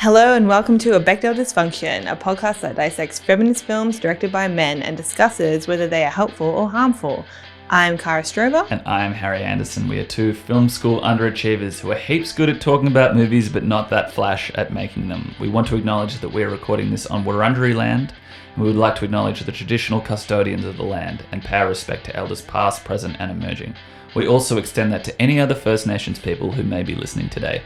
Hello and welcome to A Bechdel Dysfunction, a podcast that dissects feminist films directed by men and discusses whether they are helpful or harmful. I'm Cara Strober. And I'm Harry Anderson. We are two film school underachievers who are heaps good at talking about movies but not that flash at making them. We want to acknowledge that we're recording this on Wurundjeri land, and we would like to acknowledge the traditional custodians of the land and pay our respect to elders past, present and emerging. We also extend that to any other First Nations people who may be listening today.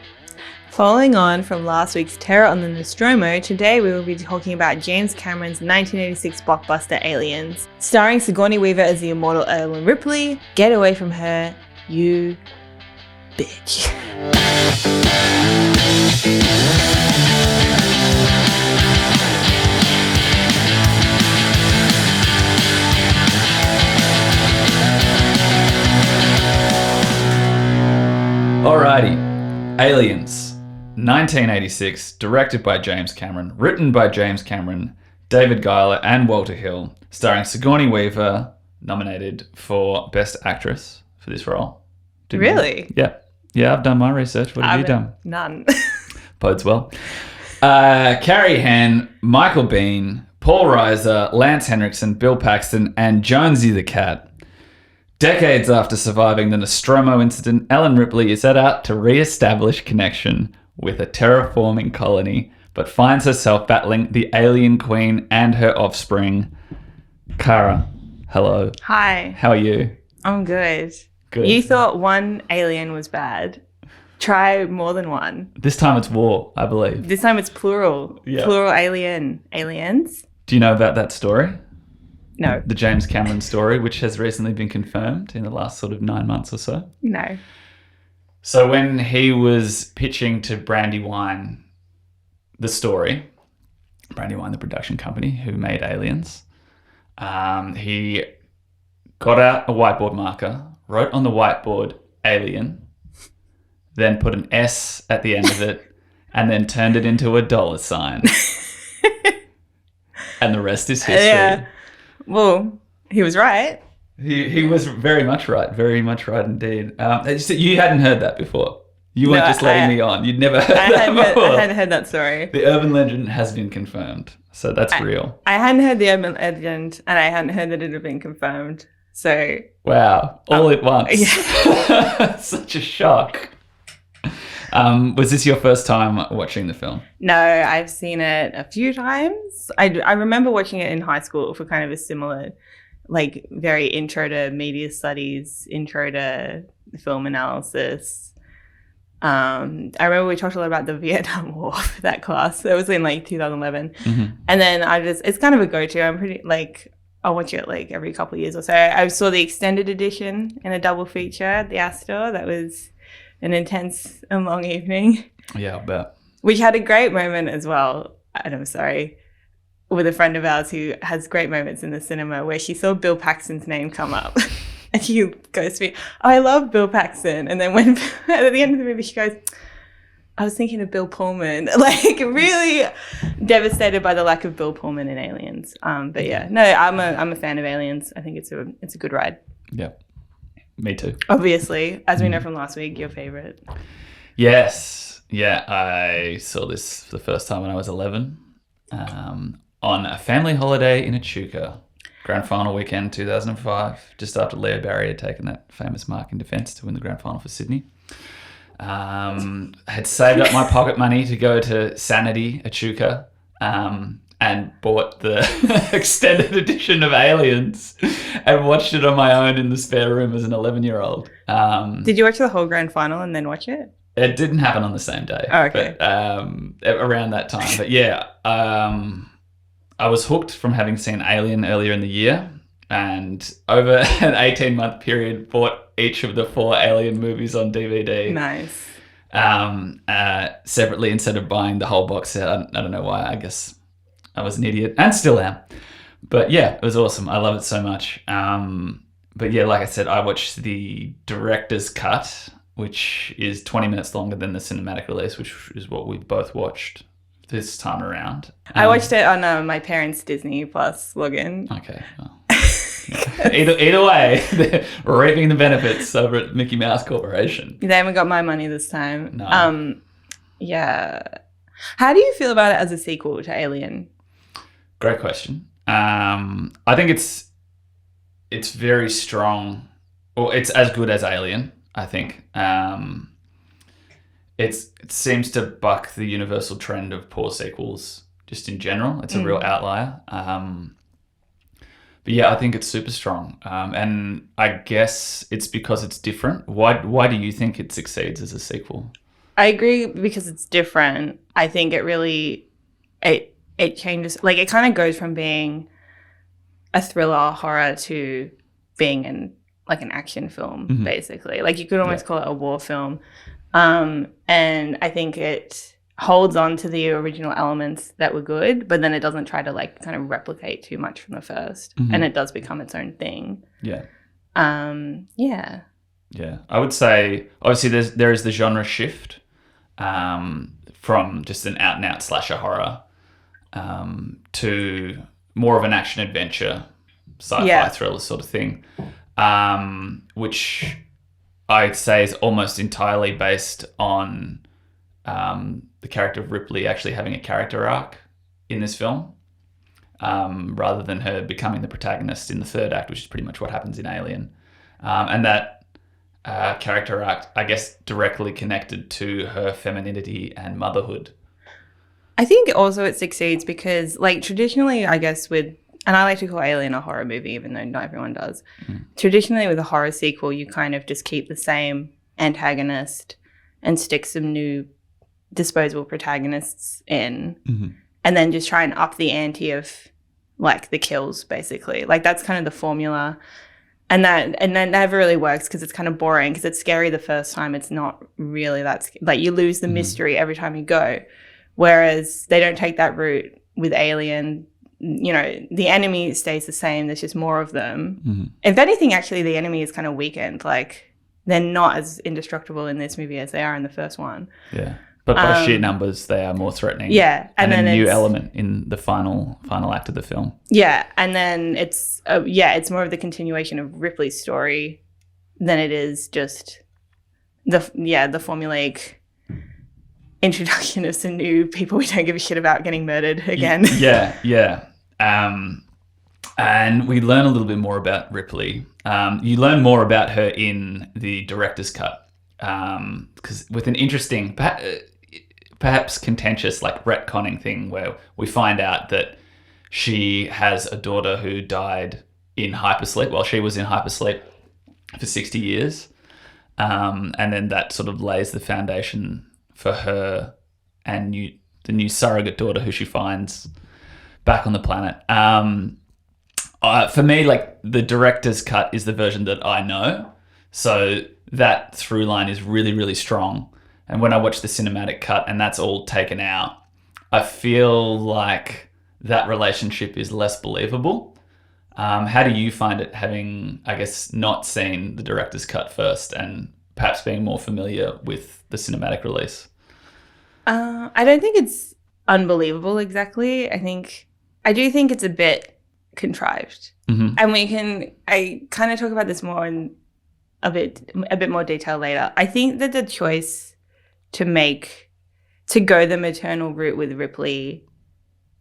Following on from last week's Terror on the Nostromo, today we will be talking about James Cameron's 1986 blockbuster Aliens. Starring Sigourney Weaver as the immortal Ellen Ripley. Get away from her, you bitch. Alrighty, Aliens. 1986, directed by James Cameron, written by James Cameron, David Giler and Walter Hill, starring Sigourney Weaver, nominated for Best Actress for this role. Really? Yeah, I've done my research. What have you done? None. Bodes well. Carrie Henn, Michael Biehn, Paul Reiser, Lance Henriksen, Bill Paxton, and Jonesy the Cat. Decades after surviving the Nostromo incident, Ellen Ripley is set out to re-establish connection with a terraforming colony, but finds herself battling the alien queen and her offspring. Cara, hello. Hi. How are you? I'm good. Good. You thought one alien was bad. Try more than one. This time it's war, I believe. This time it's plural. Yeah. Plural alien. Aliens? Do you know about that story? No. The James Cameron story, which has recently been confirmed in the last sort of 9 months or so. No. So when he was pitching to Brandywine the story, Brandywine, the production company who made Aliens, he got out a whiteboard marker, wrote on the whiteboard Alien, then put an S at the end of it, and then turned it into a dollar sign. And the rest is history. Yeah. Well, he was right. He was very much right indeed. You hadn't heard that before. You weren't just letting me on. You'd never heard that before. I hadn't heard that story. The urban legend has been confirmed, so that's real. I hadn't heard the urban legend, and I hadn't heard that it had been confirmed. So wow, all at once. Yeah. Such a shock. Was this your first time watching the film? No, I've seen it a few times. I remember watching it in high school for kind of a similar, like, very intro to media studies, intro to film analysis. I remember we talked a lot about the Vietnam War for that class. That was in like 2011. Mm-hmm. And then it's kind of a go-to. I'm pretty, like, I'll watch it like every couple of years or so. I saw the extended edition in a double feature at the Astor. That was an intense and long evening. Yeah, I bet. Which had a great moment as well. And I'm sorry. With a friend of ours who has great moments in the cinema where she saw Bill Paxton's name come up. And she goes to me, oh, I love Bill Paxton. And then when at the end of the movie, she goes, I was thinking of Bill Pullman. Like, really devastated by the lack of Bill Pullman in Aliens. But yeah, no, I'm a fan of Aliens. I think it's a good ride. Yeah, me too. Obviously, as we know from last week, your favorite. Yes. Yeah, I saw this for the first time when I was 11 on a family holiday in Echuca. Grand final weekend 2005, just after Leo Barry had taken that famous mark in defence to win the grand final for Sydney. Had saved up my pocket money to go to Sanity Echuca and bought the extended edition of Aliens and watched it on my own in the spare room as an 11-year-old. Did you watch the whole grand final and then watch it? It didn't happen on the same day. Oh, okay. But, around that time. But yeah, I was hooked from having seen Alien earlier in the year, and over an 18-month period bought each of the 4 Alien movies on DVD. Nice. Separately instead of buying the whole box set. I don't know why. I guess I was an idiot and still am. But yeah, it was awesome. I love it so much. But yeah, like I said, I watched the director's cut, which is 20 minutes longer than the cinematic release, which is what we both watched this time around. I watched it on my parents' Disney Plus login. Okay. Well, Either way, they're reaping the benefits over at Mickey Mouse Corporation. They haven't got my money this time. No. Yeah. How do you feel about it as a sequel to Alien? Great question. I think it's very strong, or it's as good as Alien, I think. It seems to buck the universal trend of poor sequels just in general. It's a real outlier. But yeah, I think it's super strong. And I guess it's because it's different. Why do you think it succeeds as a sequel? I agree because it's different. I think it really it changes, like it kind of goes from being a thriller horror to being an action film, basically. Like you could almost call it a war film. And I think it holds on to the original elements that were good, but then it doesn't try to like kind of replicate too much from the first, and it does become its own thing. Yeah. Yeah. Yeah. I would say obviously there is the genre shift from just an out and out slasher horror to more of an action adventure sci-fi thriller sort of thing, which I'd say is almost entirely based on the character of Ripley actually having a character arc in this film, rather than her becoming the protagonist in the third act, which is pretty much what happens in Alien. And that character arc, I guess, directly connected to her femininity and motherhood. I think also it succeeds because, like, traditionally, I guess and I like to call Alien a horror movie, even though not everyone does. Traditionally, with a horror sequel, you kind of just keep the same antagonist and stick some new disposable protagonists in, and then just try and up the ante of, like, the kills, basically. Like, that's kind of the formula. And that never really works because it's kind of boring because it's scary the first time. It's not really that like, you lose the mystery every time you go. Whereas they don't take that route with Alien. You know, the enemy stays the same. There's just more of them. If anything, actually, the enemy is kind of weakened. Like, they're not as indestructible in this movie as they are in the first one. Yeah. But by sheer numbers, they are more threatening. Yeah. And then a new element in the final act of the film. Yeah. And then it's more of the continuation of Ripley's story than it is just the formulaic introduction of some new people we don't give a shit about getting murdered again. Yeah. And we learn a little bit more about Ripley. You learn more about her in the director's cut, because with an interesting, perhaps contentious, like retconning thing where we find out that she has a daughter who died in hypersleep while she was in hypersleep for 60 years. And then that sort of lays the foundation for her and the new surrogate daughter who she finds back on the planet. For me, like, the director's cut is the version that I know. So that through line is really, really strong. And when I watch the cinematic cut and that's all taken out, I feel like that relationship is less believable. How do you find it, having, I guess, not seen the director's cut first and perhaps being more familiar with the cinematic release? I don't think it's unbelievable exactly. I do think it's a bit contrived. And I kind of talk about this more in a bit more detail later. I think that the choice to go the maternal route with Ripley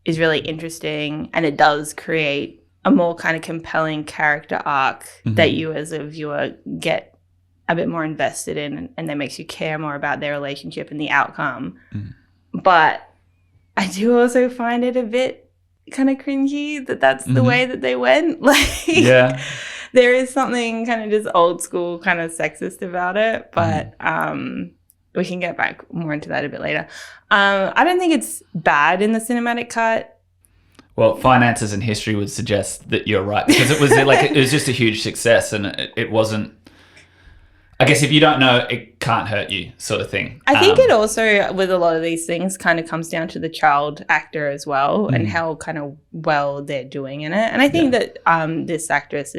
is really interesting, and it does create a more kind of compelling character arc that you as a viewer get a bit more invested in, and that makes you care more about their relationship and the outcome. But I do also find it a bit kind of cringy that that's the way that they went. Like, there is something kind of just old school kind of sexist about it, but we can get back more into that a bit later. I don't think it's bad in the cinematic cut. Well, finances and history would suggest that you're right, because it was just a huge success, and it wasn't. I guess if you don't know, it can't hurt you, sort of thing. I think it also, with a lot of these things, kind of comes down to the child actor as well, and how kind of well they're doing in it. And I think that this actress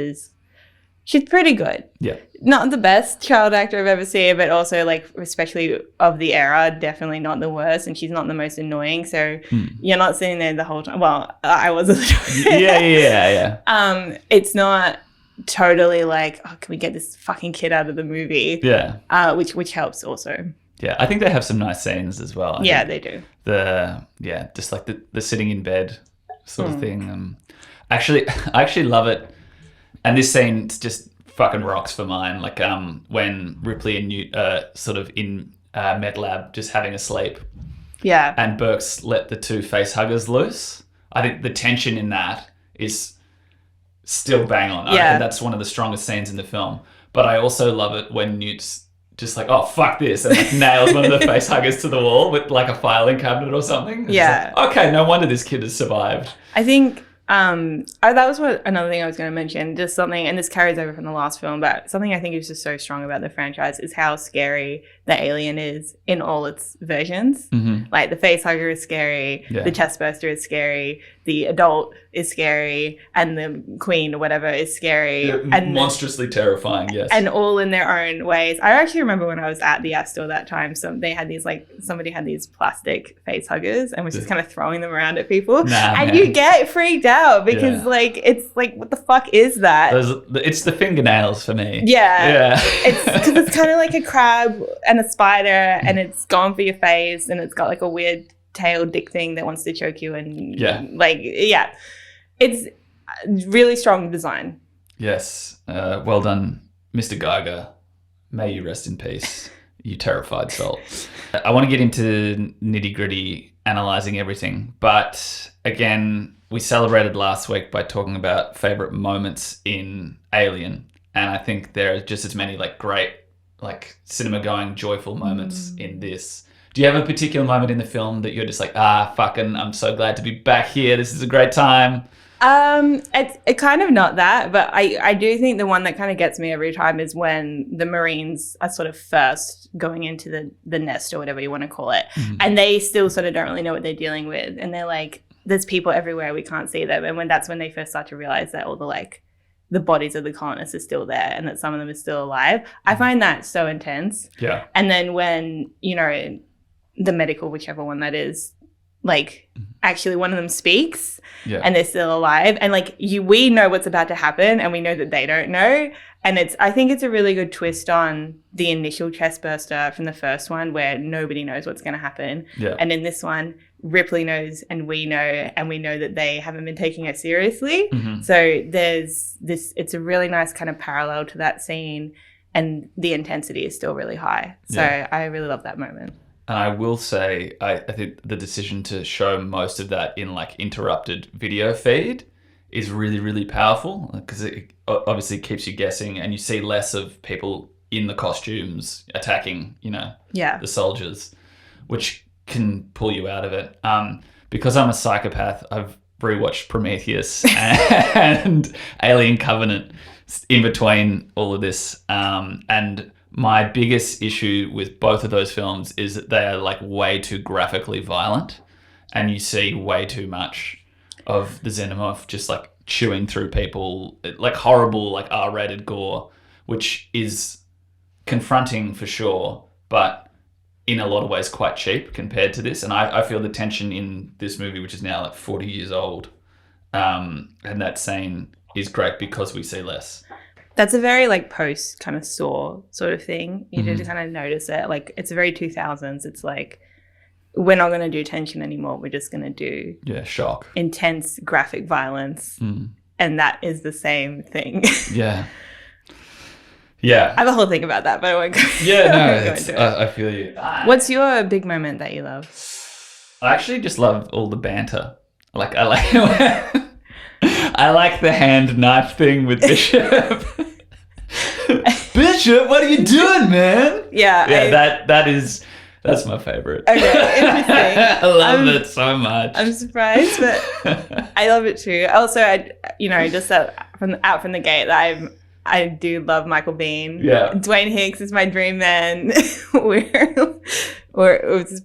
she's pretty good. Yeah. Not the best child actor I've ever seen, but also, like, especially of the era, definitely not the worst. And she's not the most annoying. So you're not sitting there the whole time. Well, I was a little bit. Yeah. It's not totally like, oh, can we get this fucking kid out of the movie? Yeah. Which helps also. Yeah, I think they have some nice scenes as well. Yeah, they do. Just like the sitting in bed sort of thing. Actually, I actually love it. And this scene just fucking rocks for mine. Like when Ripley and Newt are sort of in med lab just having a sleep. Yeah. And Burke's let the two face huggers loose. I think the tension in that is still bang on. I think that's one of the strongest scenes in the film. But I also love it when Newt's just like, oh, fuck this, and like nails one of the face huggers to the wall with like a filing cabinet or something. And yeah. Like, okay, no wonder this kid has survived. I think that was another thing I was going to mention. Just something, and this carries over from the last film, but something I think is just so strong about the franchise is how scary the alien is in all its versions. Mm-hmm. Like the face hugger is scary, the chest burster is scary, the adult is scary, and the queen or whatever is scary. And monstrously terrifying, yes. And all in their own ways. I actually remember when I was at the Astor that time, somebody had these plastic face huggers and was just kind of throwing them around at people. And you get freaked out because it's like, what the fuck is that? It's the fingernails for me. Yeah. It's kind of like a crab and a spider, and it's gone for your face, and it's got like a weird tail dick thing that wants to choke you, and it's really strong design. Yes. Well done, Mr. Geiger. May you rest in peace, you terrified soul. I want to get into nitty-gritty analysing everything, but again, we celebrated last week by talking about favourite moments in Alien, and I think there are just as many like great like cinema-going joyful moments in this. Do you have a particular moment in the film that you're just like, fucking, I'm so glad to be back here. This is a great time. It's kind of not that, but I do think the one that kind of gets me every time is when the Marines are sort of first going into the nest or whatever you want to call it. Mm-hmm. And they still sort of don't really know what they're dealing with. And they're like, there's people everywhere, we can't see them. And that's when they first start to realize that all the bodies of the colonists are still there and that some of them are still alive. I find that so intense. Yeah. And then when, the medical, whichever one that is, like actually one of them speaks and they're still alive, and like we know what's about to happen and we know that they don't know. And I think it's a really good twist on the initial chest burster from the first one where nobody knows what's going to happen. Yeah. And in this one, Ripley knows and we know that they haven't been taking it seriously. Mm-hmm. So there's this, it's a really nice kind of parallel to that scene, and the intensity is still really high. So I really love that moment. And I will say, I think the decision to show most of that in like interrupted video feed is really, really powerful because it obviously keeps you guessing, and you see less of people in the costumes attacking, the soldiers, which can pull you out of it. Because I'm a psychopath, I've rewatched Prometheus and Alien Covenant in between all of this. And my biggest issue with both of those films is that they are like way too graphically violent, and you see way too much of the xenomorph just like chewing through people, like horrible, like R-rated gore, which is confronting for sure, but in a lot of ways quite cheap compared to this. And I feel the tension in this movie, which is now like 40 years old, and that scene is great because we see less. That's a very like post kind of Saw sort of thing. You need to kind of notice it. Like it's very 2000s. It's like, we're not going to do tension anymore. We're just going to do shock, intense graphic violence. And that is the same thing. Yeah. I have a whole thing about that, but I won't go. I feel you. What's your big moment that you love? I actually just love all the banter. I like the hand knife thing with Bishop. Bishop, what are you doing, man? That's my favorite. Okay, interesting. I love it so much. I'm surprised, but I love it too. Also, just out from the gate, I do love Michael Biehn. Yeah. Dwayne Hicks is my dream man. It's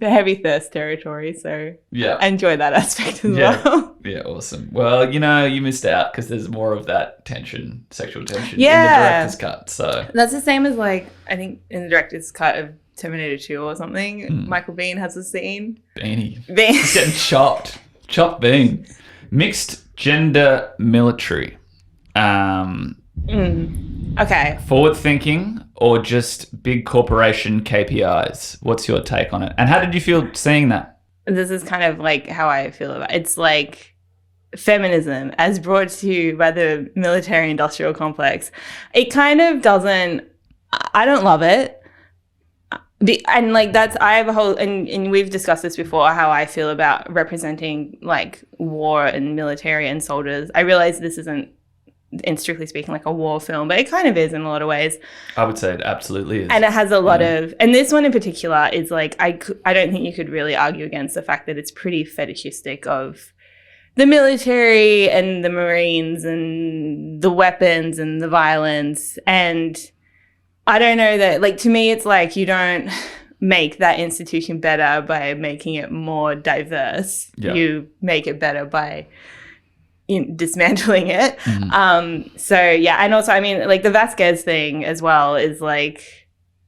heavy thirst territory, so I enjoy that aspect as well. Yeah, awesome. Well, you missed out because there's more of that tension, sexual tension in the director's cut. So that's the same as like, I think in the director's cut of Terminator 2 or something, Michael Biehn has a scene. He's getting chopped Bean. Mixed gender military. Okay. Forward thinking or just big corporation KPIs? What's your take on it? And how did you feel seeing that? This is kind of like how I feel about it. It's like feminism as brought to you by the military industrial complex. It kind of doesn't, I don't love it. And like I have a whole, and we've discussed this before, how I feel about representing like war and military and soldiers. I realize this isn't, in strictly speaking, like a war film, but it kind of is in a lot of ways. I would say it absolutely is. And it has a lot of, and this one in particular is like, I don't think you could really argue against the fact that it's pretty fetishistic of the military and the Marines and the weapons and the violence. And I don't know that, like, to me, it's like you don't make that institution better by making it more diverse. Yeah. You make it better by dismantling it. So, yeah. And also, I mean, like, the Vasquez thing as well is like,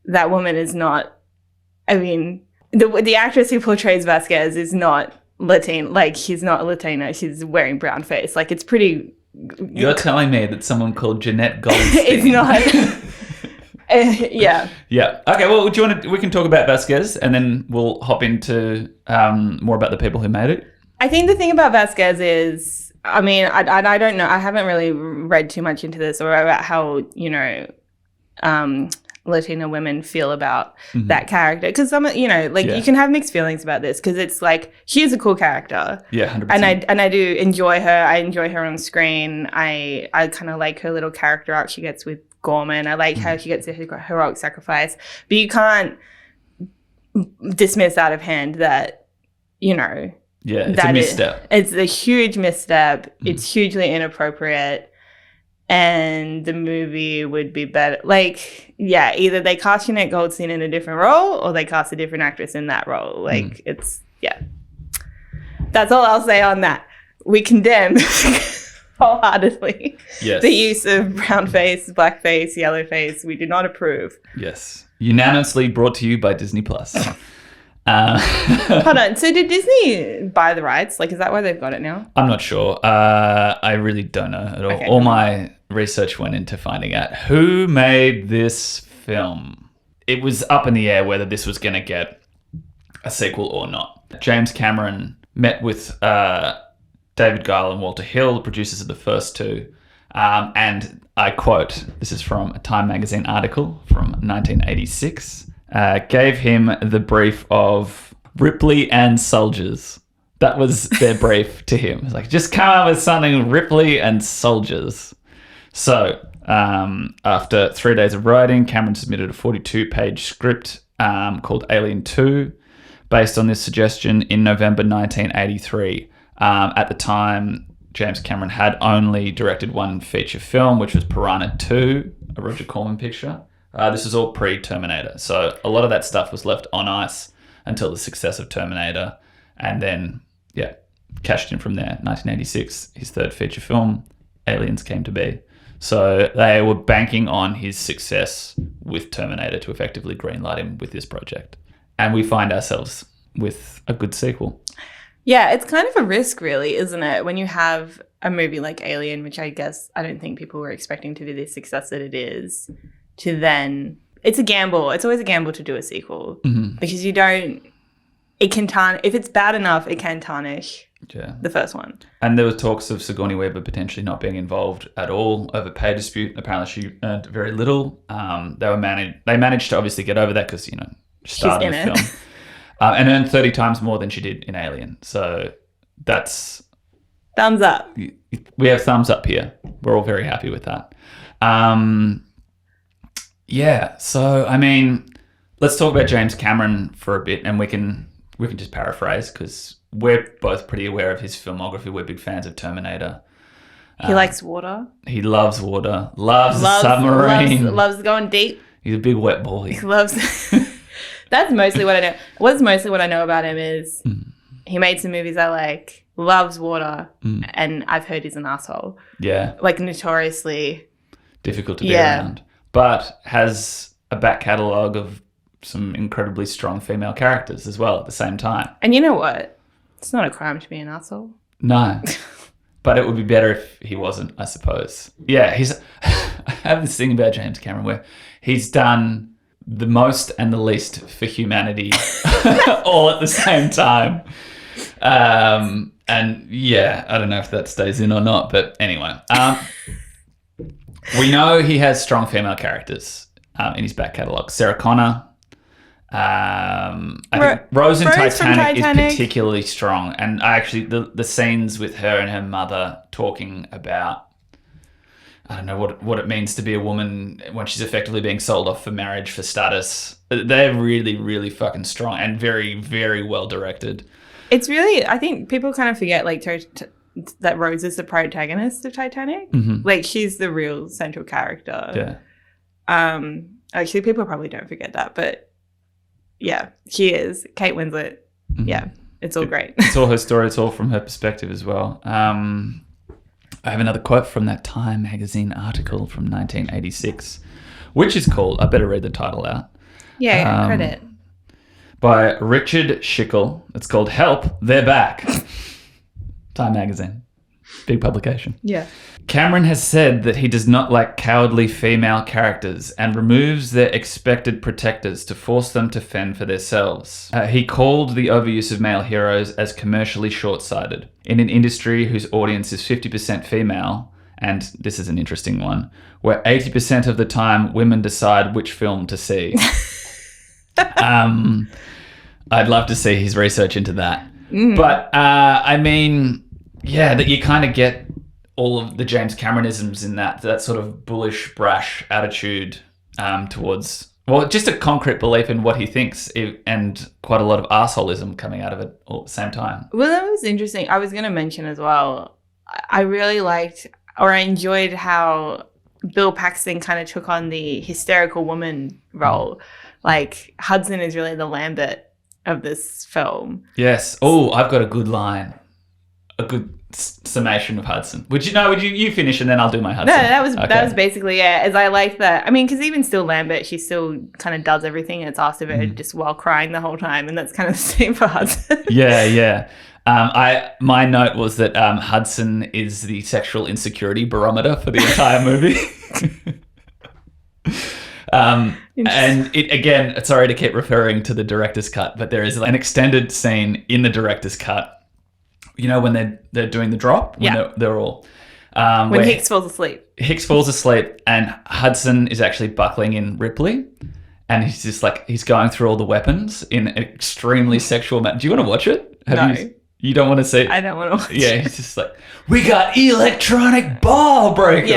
that woman is not, I mean, the actress who portrays Vasquez is not Latin, like, she's not Latina. She's wearing brown face. Like, it's pretty... You're telling me that someone called Jeanette Goldstein... It's not... yeah. Yeah. Okay, well, do you want to... We can talk about Vasquez and then we'll hop into more about the people who made it. I think the thing about Vasquez is... I mean, I don't know. I haven't really read too much into this or about how, you know... Latina women feel about that character, because some, you know, like you can have mixed feelings about this, because it's like she's a cool character, 100%. and I do enjoy her. I enjoy her on screen. I kind of like her little character arc she gets with Gorman. I like how she gets a heroic sacrifice, but you can't dismiss out of hand that, you know, it's a misstep. It's a huge misstep. It's hugely inappropriate. And the movie would be better. Like, yeah, either they cast Jeanette Goldstein in a different role or they cast a different actress in that role. Like, it's, yeah. That's all I'll say on that. We condemn wholeheartedly the use of brown face, black face, yellow face. We do not approve. Yes. Unanimously brought to you by Disney+. Hold on. So did Disney buy the rights? Like, is that why they've got it now? I'm not sure. I really don't know at all. Okay. All my research went into finding out who made this film. It was up in the air whether this was going to get a sequel or not. James Cameron met with David Guile and Walter Hill, the producers of the first two, and I quote, this is from a Time magazine article from 1986, gave him the brief of Ripley and soldiers. That was their brief to him. It's like, just come up with something, Ripley and soldiers. So, after 3 days of writing, Cameron submitted a 42-page script called Alien 2, based on this suggestion in November 1983. At the time, James Cameron had only directed one feature film, which was Piranha 2, a Roger Corman picture. This is all pre-Terminator. So a lot of that stuff was left on ice until the success of Terminator. And then, cashed in from there. 1986, his third feature film, Aliens, came to be. So they were banking on his success with Terminator to effectively greenlight him with this project. And we find ourselves with a good sequel. Yeah, it's kind of a risk, really, isn't it? When you have a movie like Alien, which I guess I don't think people were expecting to be the success that it is, to then... It's a gamble. It's always a gamble to do a sequel. Because you don't... It can tarnish... If it's bad enough, it can tarnish the first one. And there were talks of Sigourney Weaver potentially not being involved at all over pay dispute. Apparently she earned very little. They managed to obviously get over that because, you know, she starred in the film. And earned 30 times more than she did in Alien. So that's... Thumbs up. We have thumbs up here. We're all very happy with that. So, I mean, let's talk about James Cameron for a bit, and we can just paraphrase because we're both pretty aware of his filmography. We're big fans of Terminator. He likes water. He loves water. Loves the submarine. Loves going deep. He's a big wet boy. He loves... That's mostly what I know. What's mostly what I know about him is he made some movies I like, loves water, and I've heard he's an asshole. Yeah. Like, notoriously... difficult to be around. But has a back catalogue of some incredibly strong female characters as well at the same time. And you know what? It's not a crime to be an asshole. No. But it would be better if he wasn't, I suppose. Yeah, I have this thing about James Cameron where he's done the most and the least for humanity all at the same time. And yeah, I don't know if that stays in or not, but anyway. We know he has strong female characters in his back catalogue. Sarah Connor. I think Rose in Titanic is particularly strong. And I actually, the scenes with her and her mother talking about, I don't know what it means to be a woman when she's effectively being sold off for marriage, for status. They're really, really fucking strong and very, very well directed. It's really, I think people kind of forget like that Rose is the protagonist of Titanic. Mm-hmm. Like she's the real central character. Yeah. Actually, people probably don't forget that, but yeah, she is. Kate Winslet. Mm-hmm. Yeah, it's all great. It's all her story. It's all from her perspective as well. I have another quote from that Time magazine article from 1986, which is called, I better read the title out. Yeah, credit. By Richard Schickel. It's called Help, They're Back. Time magazine. Big publication. Yeah. Cameron has said that he does not like cowardly female characters and removes their expected protectors to force them to fend for themselves. He called the overuse of male heroes as commercially short-sighted. In an industry whose audience is 50% female, and this is an interesting one, where 80% of the time women decide which film to see. I'd love to see his research into that. But, I mean, yeah, that you kind of get all of the James Cameronisms in that sort of bullish, brash attitude towards, well, just a concrete belief in what he thinks and quite a lot of arseholism coming out of it all at the same time. Well, that was interesting. I was going to mention as well, I really liked, or I enjoyed how Bill Paxton kind of took on the hysterical woman role. Like Hudson is really the Lambert of this film. Yes. Oh, I've got a good line. A good summation of Hudson. Would you finish and then I'll do my Hudson? No, that was basically it. As I like that. I mean, because even still Lambert, she still kind of does everything and it's asked of her just while crying the whole time, and that's kind of the same for Hudson. Yeah. My note was that Hudson is the sexual insecurity barometer for the entire movie. And it again, sorry to keep referring to the director's cut, but there is an extended scene in the director's cut. You know, when they're doing the drop? When they're all... when Hicks falls asleep. Hicks falls asleep and Hudson is actually buckling in Ripley and he's just like, he's going through all the weapons in an extremely sexual manner. Do you want to watch it? No. You don't want to see it? I don't want to watch it. Yeah, he's just like, we got electronic ball breakers.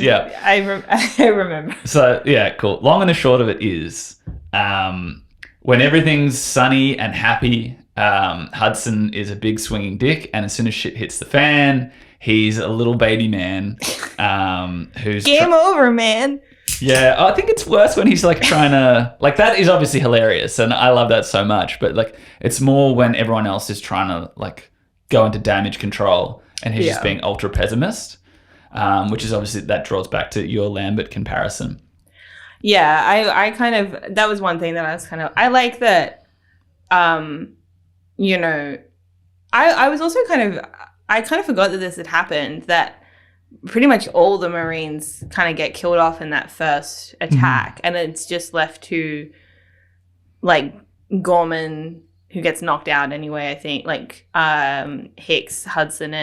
Yeah, I remember. So, yeah, cool. Long and the short of it is when everything's sunny and happy... Hudson is a big swinging dick, and as soon as shit hits the fan, he's a little baby man who's game over, man. Yeah, I think it's worse when he's like trying to like, that is obviously hilarious and I love that so much, but like it's more when everyone else is trying to like go into damage control and he's just being ultra pessimist, which is obviously, that draws back to your Lambert comparison. Yeah, I kind of, that was one thing that I was kind of, I like that. You know, I was also I kind of forgot that this had happened, that pretty much all the Marines kind of get killed off in that first attack. And it's just left to like Gorman, who gets knocked out anyway, I think, like Hicks, Hudson,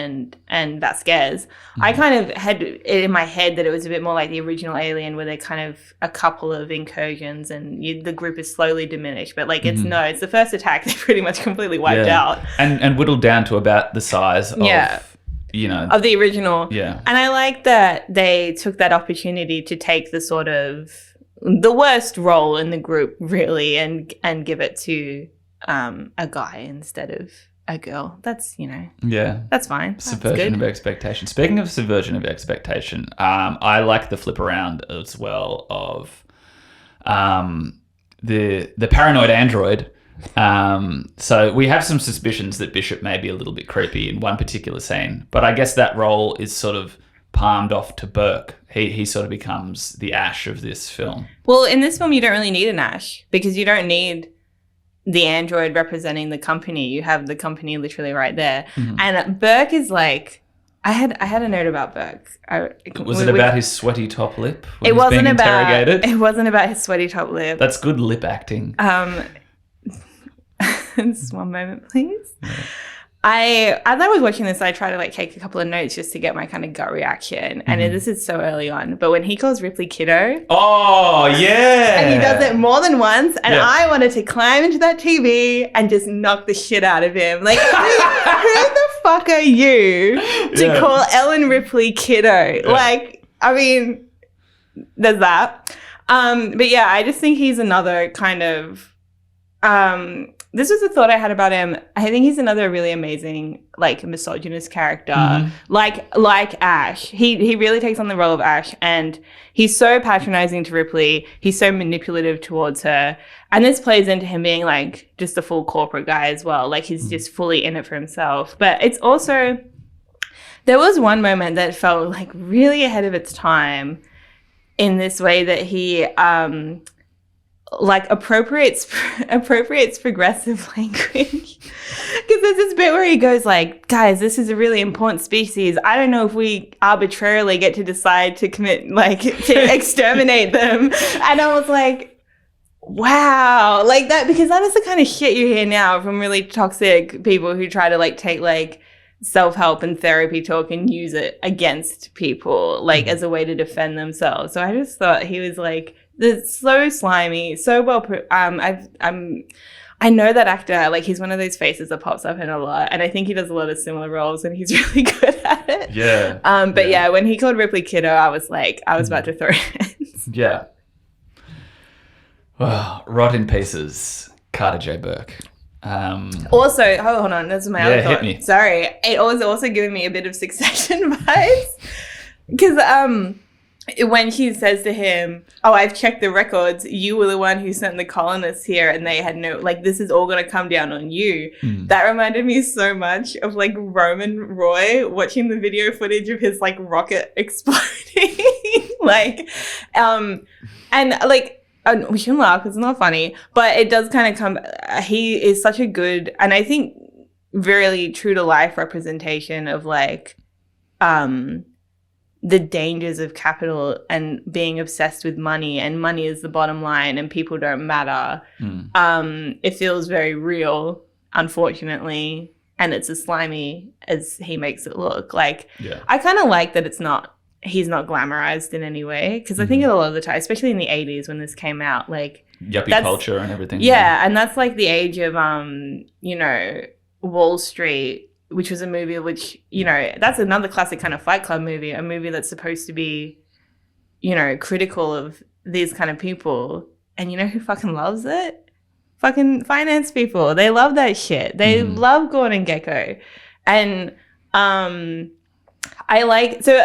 and Vasquez. I kind of had it in my head that it was a bit more like the original Alien, where they're kind of a couple of incursions and the group is slowly diminished. But like it's the first attack they pretty much completely wiped out. And whittled down to about the size of, you know, of the original. Yeah. And I like that they took that opportunity to take the sort of the worst role in the group really and give it to a guy instead of a girl. That's, you know, that's fine. Subversion of expectation. Speaking of subversion of expectation, I like the flip around as well of the paranoid android. So we have some suspicions that Bishop may be a little bit creepy in one particular scene, but I guess that role is sort of palmed off to Burke. He sort of becomes the Ash of this film. Well, in this film, you don't really need an Ash because you don't need the android representing the company. You have the company literally right there. And Burke is like I had a note about Burke. Was it about his sweaty top lip when it he was wasn't being about interrogated? it wasn't about his sweaty top lip. That's good lip acting. Just one moment, please. As I was watching this, I tried to like take a couple of notes just to get my kind of gut reaction. And this is so early on, but when he calls Ripley kiddo, oh yeah, and he does it more than once, and Yeah. I wanted to climb into that TV and just knock the shit out of him. Like, who the fuck are you to Yeah. call Ellen Ripley kiddo? Yeah. Like, I mean, there's that. But yeah, I just think he's another kind of. This was a thought I had about him. I think he's another really amazing, like, misogynist character, like Ash. He really takes on the role of Ash, and he's so patronizing to Ripley. He's so manipulative towards her, and this plays into him being like just a full corporate guy as well. Like he's just fully in it for himself. But it's also there was one moment that felt like really ahead of its time, in this way that he like appropriates progressive language. Because there's this bit where he goes like, guys, this is a really important species. I don't know if we arbitrarily get to decide to to exterminate them. And I was like, wow, like that, because that is the kind of shit you hear now from really toxic people who try to like take like self-help and therapy talk and use it against people like as a way to defend themselves. So I just thought he was like so slimy, so well I know that actor, like he's one of those faces that pops up in a lot, and I think he does a lot of similar roles and he's really good at it. Yeah. But yeah, when he called Ripley kiddo, I was about to throw hands. Yeah. Well, rot in pieces, Carter J. Burke. Also, hold on, this is my other thought. hit me. Sorry, it was also giving me a bit of Succession vibes, because when he says to him, "Oh, I've checked the records. You were the one who sent the colonists here, and they had no like. This is all going to come down on you." That reminded me so much of like Roman Roy watching the video footage of his like rocket exploding, and like. We shouldn't laugh because it's not funny, but it does kind of come. He is such a good, and I think really true to life representation of like the dangers of capital and being obsessed with money, and money is the bottom line, and people don't matter. It feels very real, unfortunately, and it's as slimy as he makes it look. Like, I kind of like that he's not glamorized in any way, because I think a lot of the time, especially in the 80s when this came out, like yuppie culture and everything. Yeah, and that's like the age of Wall Street, which was a movie which, that's another classic kind of Fight Club movie, a movie that's supposed to be, critical of these kind of people. And you know who fucking loves it? Fucking finance people. They love that shit. They love Gordon Gekko. And so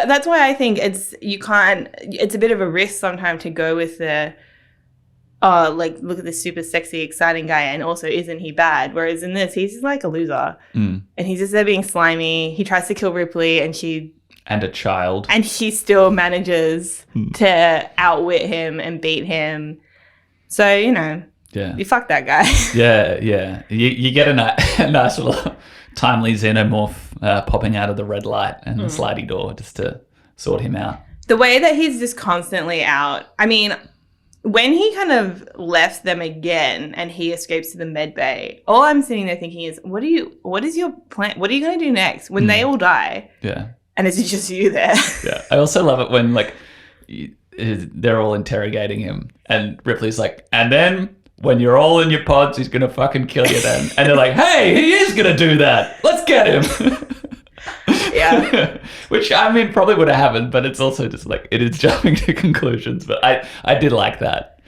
that's why I think it's a bit of a risk sometimes to go with the, look at this super sexy, exciting guy, and also isn't he bad? Whereas in this, he's just like a loser. And he's just there being slimy. He tries to kill Ripley and a child. And she still manages to outwit him and beat him. So, you fuck that guy. Yeah. You get a nice little timely xenomorph popping out of the red light and the slidey door just to sort him out. The way that he's just constantly out. I mean, when he kind of left them again and he escapes to the med bay, all I'm sitting there thinking is, what is your plan? What are you going to do next when they all die? Yeah. And it's just you there. Yeah. I also love it when they're all interrogating him and Ripley's like, and then when you're all in your pods, he's going to fucking kill you then. And they're like, hey, he is going to do that. Let's get him. Yeah. Which, I mean, probably would have happened, but it's also just like, it is jumping to conclusions. But I did like that.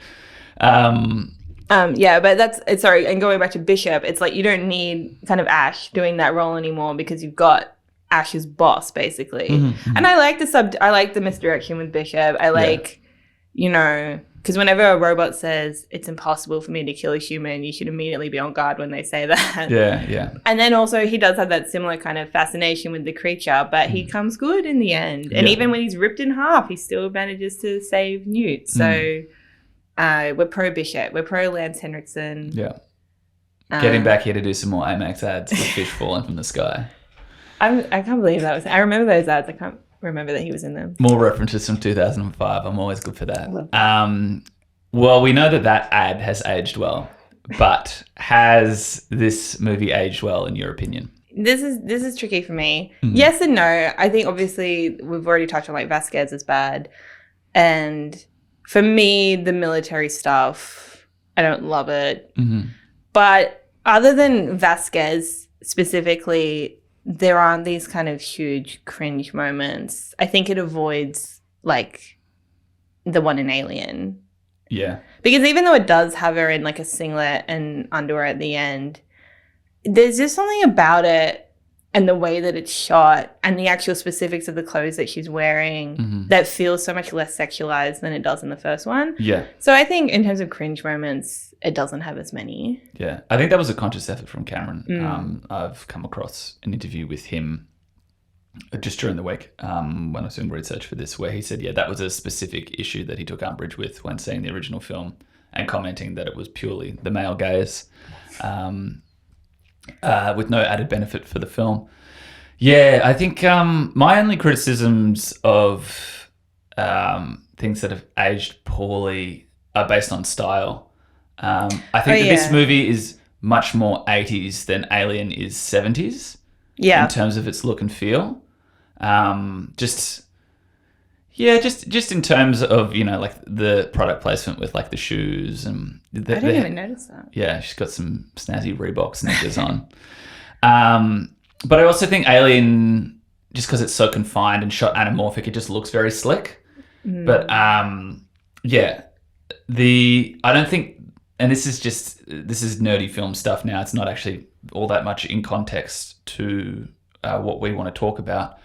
Yeah, but sorry, and going back to Bishop, it's like you don't need kind of Ash doing that role anymore because you've got Ash's boss, basically. And I like the misdirection with Bishop. I like, because whenever a robot says it's impossible for me to kill a human, you should immediately be on guard when they say that. Yeah. And then also he does have that similar kind of fascination with the creature, but he comes good in the end. And even when he's ripped in half, he still manages to save Newt. So we're pro Bishop. We're pro Lance Henriksen. Yeah. Get him back here to do some more IMAX ads with fish falling from the sky. I can't believe that was. I remember those ads. I can't remember that he was in them. More references from 2005. I'm always good for that. Love that. Well, we know that ad has aged well, but has this movie aged well in your opinion? This is tricky for me. Yes and no. I think obviously we've already touched on like Vasquez is bad, and for me the military stuff, I don't love it. But other than Vasquez specifically, there aren't these kind of huge cringe moments. I think it avoids like the one in Alien. Yeah. Because even though it does have her in like a singlet and underwear at the end, there's just something about it and the way that it's shot and the actual specifics of the clothes that she's wearing that feels so much less sexualized than it does in the first one. Yeah. So I think in terms of cringe moments, it doesn't have as many. Yeah. I think that was a conscious effort from Cameron. I've come across an interview with him just during the week when I was doing research for this, where he said, yeah, that was a specific issue that he took umbrage with when seeing the original film and commenting that it was purely the male gaze. With no added benefit for the film. Yeah, I think my only criticisms of things that have aged poorly are based on style. I think that this movie is much more 80s than Alien is 70s in terms of its look and feel. Just in terms of, you know, like the product placement with like the shoes and I didn't even notice that. Yeah, she's got some snazzy Reebok sneakers on. But I also think Alien, just because it's so confined and shot anamorphic, it just looks very slick. But yeah, I don't think, and this is nerdy film stuff now. It's not actually all that much in context to what we want to talk about.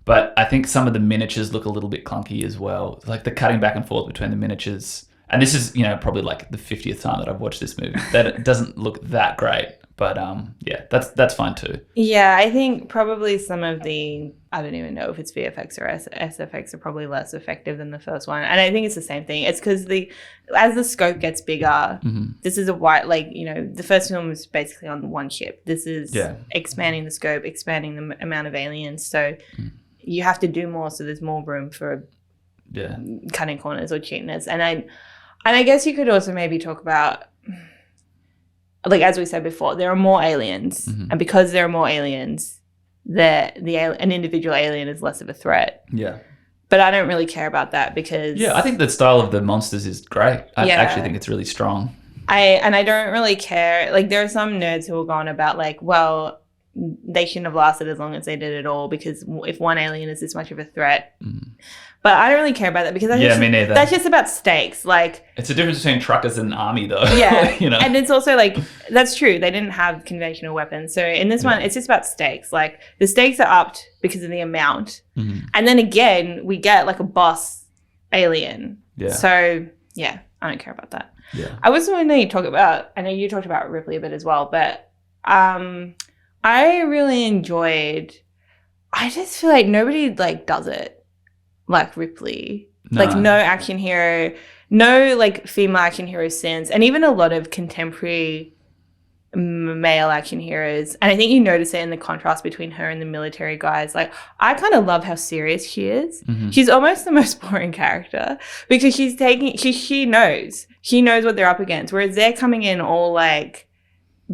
But I think some of the miniatures look a little bit clunky as well. Like the cutting back and forth between the miniatures. And this is, you know, probably like the 50th time that I've watched this movie. That it doesn't look that great. But yeah, that's fine too. Yeah, I think probably some of the, I don't even know if it's VFX or SFX are probably less effective than the first one. And I think it's the same thing. It's because as the scope gets bigger, this is a wide, like, you know, the first film was basically on one ship. This is expanding the scope, expanding the amount of aliens. So you have to do more, so there's more room for cutting corners or cheapness. And I guess you could also maybe talk about, like as we said before, there are more aliens, and because there are more aliens, an individual alien is less of a threat. Yeah. But I don't really care about that because I think the style of the monsters is great. I actually think it's really strong. I don't really care. Like there are some nerds who will go on about like, well, they shouldn't have lasted as long as they did at all because if one alien is this much of a threat. But I don't really care about that because me neither. That's just about stakes. Like it's a difference between truckers and army though. Yeah. You know? And it's also like, that's true. They didn't have conventional weapons. So in this one, it's just about stakes. Like the stakes are upped because of the amount. And then again, we get like a boss alien. Yeah. So yeah, I don't care about that. Yeah. I also want to talk about, I know you talked about Ripley a bit as well, but I really enjoyed, I just feel like nobody like does it like Ripley. No. Like no action hero, no like female action hero since, and even a lot of contemporary male action heroes. And I think you notice it in the contrast between her and the military guys. Like I kind of love how serious she is. She's almost the most boring character because she knows what they're up against, whereas they're coming in all like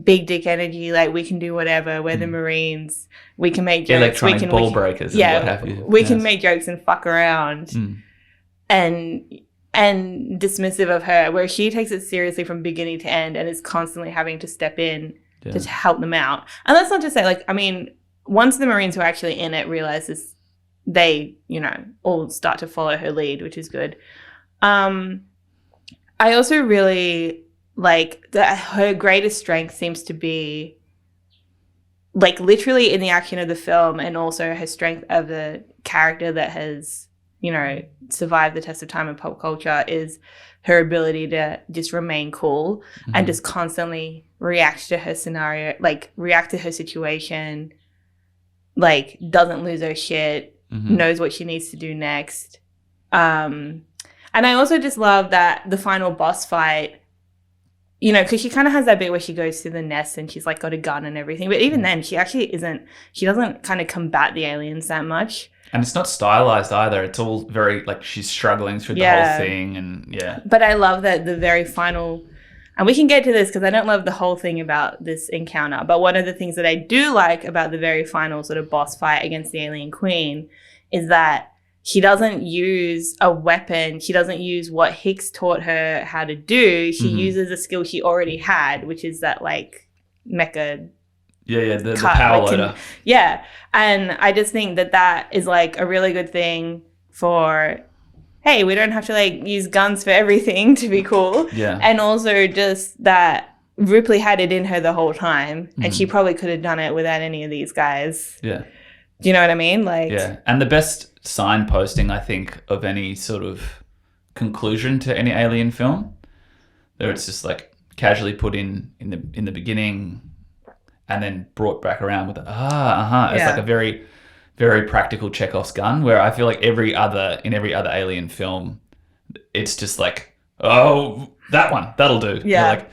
big dick energy, like we can do whatever, we're the Marines, we can make jokes, electronic ball breakers and what have you. We can make jokes and fuck around and dismissive of her, where she takes it seriously from beginning to end and is constantly having to step in to help them out. And that's not to say, like, I mean, once the Marines who are actually in it realize this, they, you know, all start to follow her lead, which is good. I also really like that her greatest strength seems to be like literally in the action of the film, and also her strength of the character that has, you know, survived the test of time in pop culture is her ability to just remain cool and just constantly react to her scenario, like react to her situation, like doesn't lose her shit, knows what she needs to do next. And I also just love that the final boss fight you know, because she kind of has that bit where she goes to the nest and she's like got a gun and everything. But even then, she doesn't kind of combat the aliens that much. And it's not stylized either. It's all very, like, she's struggling through the whole thing. And But I love that the very final, and we can get to this because I don't love the whole thing about this encounter. But one of the things that I do like about the very final sort of boss fight against the alien queen is that she doesn't use a weapon. She doesn't use what Hicks taught her how to do. She uses a skill she already had, which is that, like, mecha. The power loader. And I just think that is, like, a really good thing for, hey, we don't have to, like, use guns for everything to be cool. Yeah. And also just that Ripley had it in her the whole time, and she probably could have done it without any of these guys. Yeah. Do you know what I mean? Like, yeah. And the best signposting, I think, of any sort of conclusion to any alien film, there it's just like casually put in the beginning and then brought back around with it's like a very, very practical Chekhov's gun, where I feel like in every other alien film, it's just like, oh, that one, that'll do. Yeah. Like,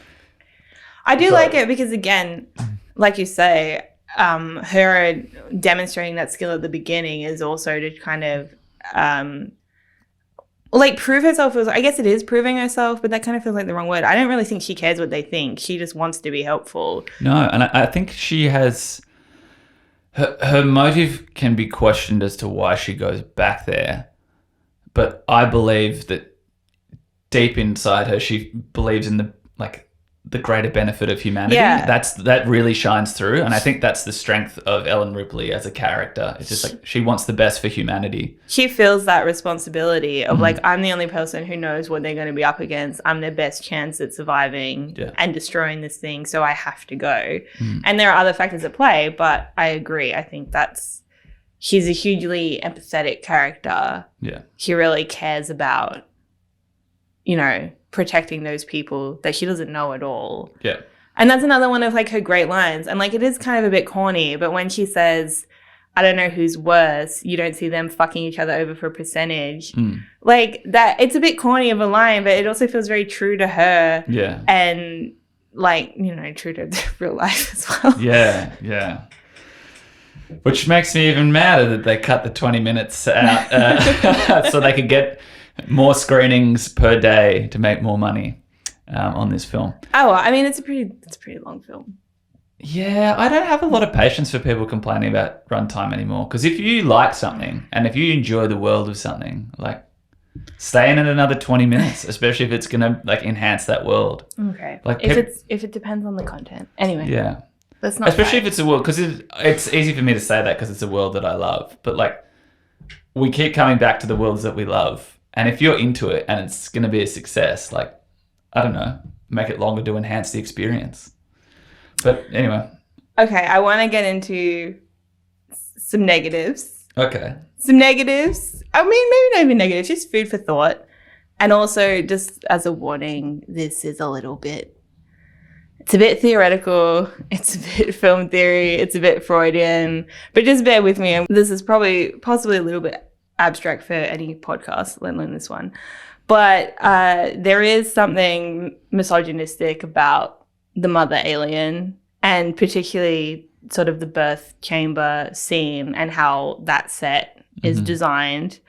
I do like it because, again, like you say, her demonstrating that skill at the beginning is also to kind of like prove herself. I guess it is proving herself, but that kind of feels like the wrong word. I don't really think she cares what they think. She just wants to be helpful. No, and I think she has her motive can be questioned as to why she goes back there, but I believe that deep inside her she believes in the greater benefit of humanity. That really shines through, and I think that's the strength of Ellen Ripley as a character. It's just like she wants the best for humanity. She feels that responsibility of like, I'm the only person who knows what they're going to be up against. I'm their best chance at surviving and destroying this thing, so I have to go. And there are other factors at play, but I agree. I think she's a hugely empathetic character. Yeah. She really cares about, you know, protecting those people that she doesn't know at all. Yeah. And that's another one of, like, her great lines. And, like, it is kind of a bit corny, but when she says, I don't know who's worse, you don't see them fucking each other over for a percentage. Like, that, it's a bit corny of a line, but it also feels very true to her. Yeah. And, like, you know, true to real life as well. Yeah, yeah. Which makes me even madder that they cut the 20 minutes out so they could get more screenings per day to make more money on this film. Oh, I mean, it's a pretty long film. Yeah, I don't have a lot of patience for people complaining about runtime anymore. Because if you like something and if you enjoy the world of something, like, stay in it another 20 minutes, especially if it's gonna like enhance that world. Okay. Like if it depends on the content. Anyway. Yeah. That's not especially if it's a world, because it's easy for me to say that because it's a world that I love. But like, we keep coming back to the worlds that we love. And if you're into it and it's going to be a success, like, I don't know, make it longer to enhance the experience. But anyway. Okay, I want to get into some negatives. Okay. Some negatives. I mean, maybe not even negatives, just food for thought. And also, just as a warning, this is a it's a bit theoretical. It's a bit film theory. It's a bit Freudian. But just bear with me. This is possibly a little bit abstract for any podcast, let alone this one. But there is something misogynistic about the mother alien, and particularly sort of the birth chamber scene and how that set is designed.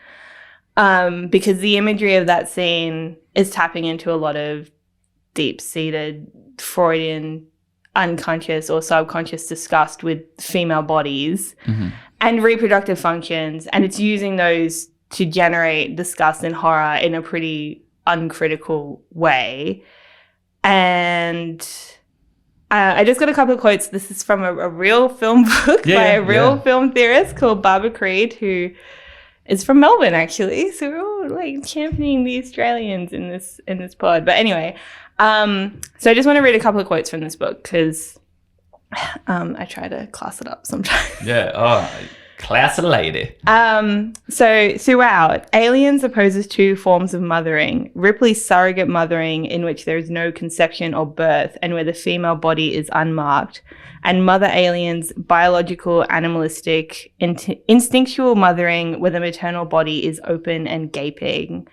Because the imagery of that scene is tapping into a lot of deep-seated Freudian unconscious or subconscious disgust with female bodies and reproductive functions, and it's using those to generate disgust and horror in a pretty uncritical way. And I just got a couple of quotes. This is from a real film book by a real film theorist called Barbara Creed, who is from Melbourne, actually. So we're all like championing the Australians in this pod. But anyway, so I just want to read a couple of quotes from this book because I try to class it up sometimes. Yeah. Oh, class a lady. So throughout, Aliens opposes two forms of mothering: Ripley's surrogate mothering, in which there is no conception or birth and where the female body is unmarked, and Mother Alien's biological, animalistic, instinctual mothering, where the maternal body is open and gaping.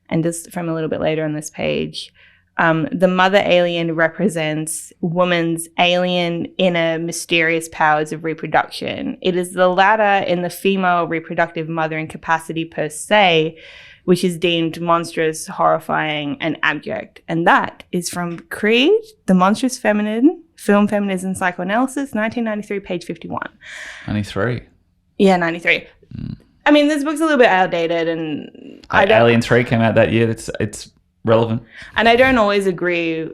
And just from a little bit later on this page, The mother alien represents woman's alien inner mysterious powers of reproduction. It is the latter in the female reproductive mothering capacity per se, which is deemed monstrous, horrifying, and abject. And that is from Creed, The Monstrous Feminine, Film, Feminism, Psychoanalysis, 1993, page 51. 93. Yeah, 93. I mean, this book's a little bit outdated, and Alien 3 came out that year. It's relevant. And I don't always agree,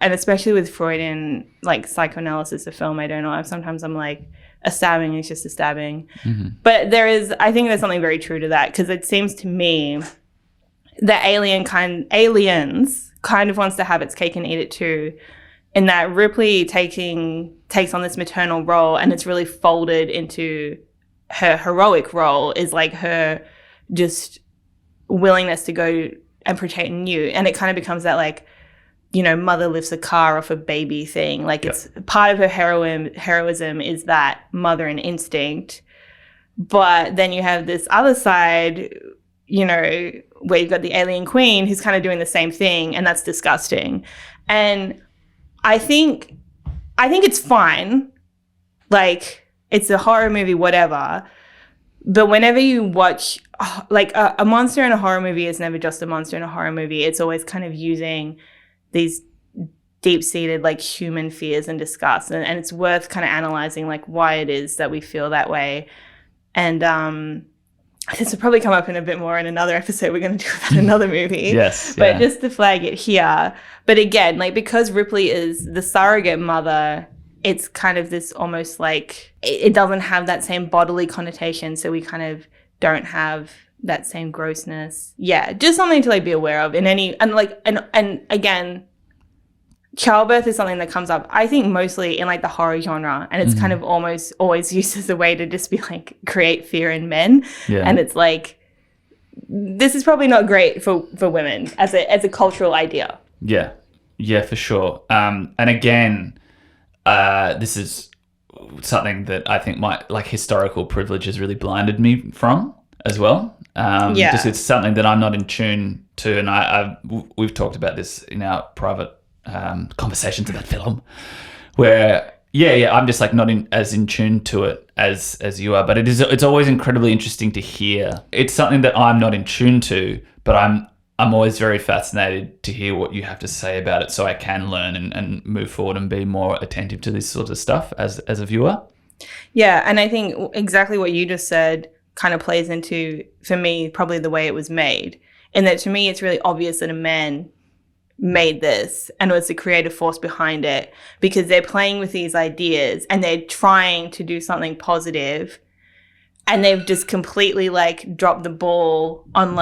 and especially with Freudian, like, psychoanalysis of film, I don't know. Sometimes I'm like, a stabbing is just a stabbing. But I think there's something very true to that, because it seems to me that aliens kind of wants to have its cake and eat it too, in that Ripley takes on this maternal role, and it's really folded into her heroic role, is like her just willingness to go and protect new. And it kind of becomes that, like, you know, mother lifts a car off a baby thing. Like, it's part of her heroism is that mother and instinct. But then you have this other side, you know, where you've got the alien queen who's kind of doing the same thing, and that's disgusting. And I think it's fine. Like, it's a horror movie, whatever. But whenever you watch, like, a monster in a horror movie is never just a monster in a horror movie. It's always kind of using these deep-seated, like, human fears and disgust. And it's worth kind of analyzing, like, why it is that we feel that way. And this will probably come up in a bit more in another episode we're going to do about another movie. Yes. But just to flag it here. But again, like, because Ripley is the surrogate mother, it's kind of this almost like it doesn't have that same bodily connotation. So we kind of don't have that same grossness. Yeah, just something to, like, be aware of in any, and like, and again, childbirth is something that comes up, I think, mostly in, like, the horror genre, and it's kind of almost always used as a way to just be like, create fear in men. And it's like, this is probably not great for women as a cultural idea. Yeah, for sure. And again, this is something that I think my, like, historical privilege has really blinded me from as well. Just it's something that I'm not in tune to, and we've talked about this in our private conversations about film, where I'm just, like, not as in tune to it as you are. But it's always incredibly interesting to hear. It's something that I'm not in tune to, but I'm always very fascinated to hear what you have to say about it, so I can learn and move forward and be more attentive to this sort of stuff as a viewer. Yeah, and I think exactly what you just said kind of plays into, for me, probably the way it was made. In that, to me, it's really obvious that a man made this and was the creative force behind it, because they're playing with these ideas and they're trying to do something positive, and they've just completely, like, dropped the ball on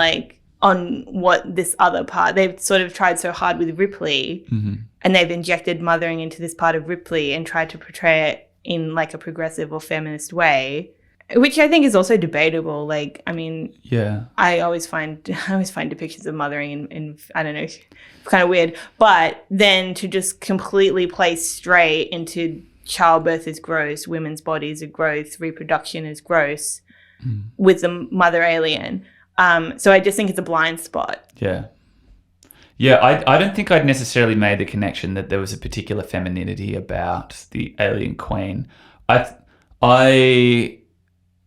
what this other part. They've sort of tried so hard with Ripley, and they've injected mothering into this part of Ripley and tried to portray it in, like, a progressive or feminist way, which I think is also debatable. Like, I mean, I always find depictions of mothering in I don't know, kind of weird. But then to just completely play straight into childbirth is gross, women's bodies are gross, reproduction is gross, with the mother alien. So I just think it's a blind spot. I don't think I'd necessarily made the connection that there was a particular femininity about the alien queen.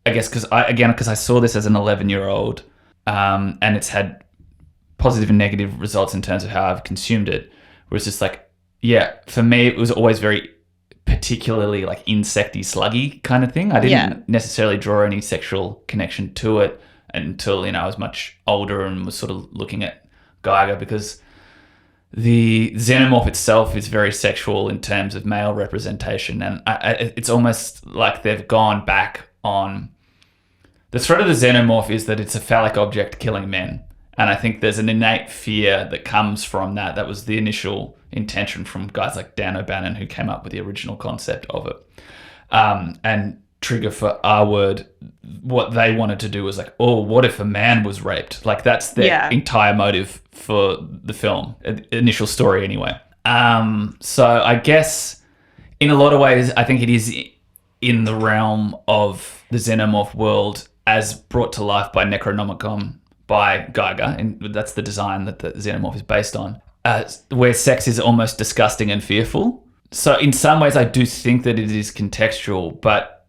I guess because I saw this as an 11-year-old, and it's had positive and negative results in terms of how I've consumed it. Where it's just like, for me, it was always very particularly, like, insecty, sluggy kind of thing. I didn't necessarily draw any sexual connection to it until, you know, I was much older and was sort of looking at Geiger, because the xenomorph itself is very sexual in terms of male representation, and it's almost like they've gone back on the threat of the xenomorph is that it's a phallic object killing men, and I think there's an innate fear that comes from that. That was the initial intention from guys like Dan O'Bannon, who came up with the original concept of it. And Trigger for R Word, what they wanted to do was like, oh, what if a man was raped? Like, that's their entire motive for the film, initial story anyway. So I guess in a lot of ways, I think it is in the realm of the xenomorph world as brought to life by Necronomicon by Geiger, and that's the design that the xenomorph is based on. where sex is almost disgusting and fearful. So in some ways, I do think that it is contextual, but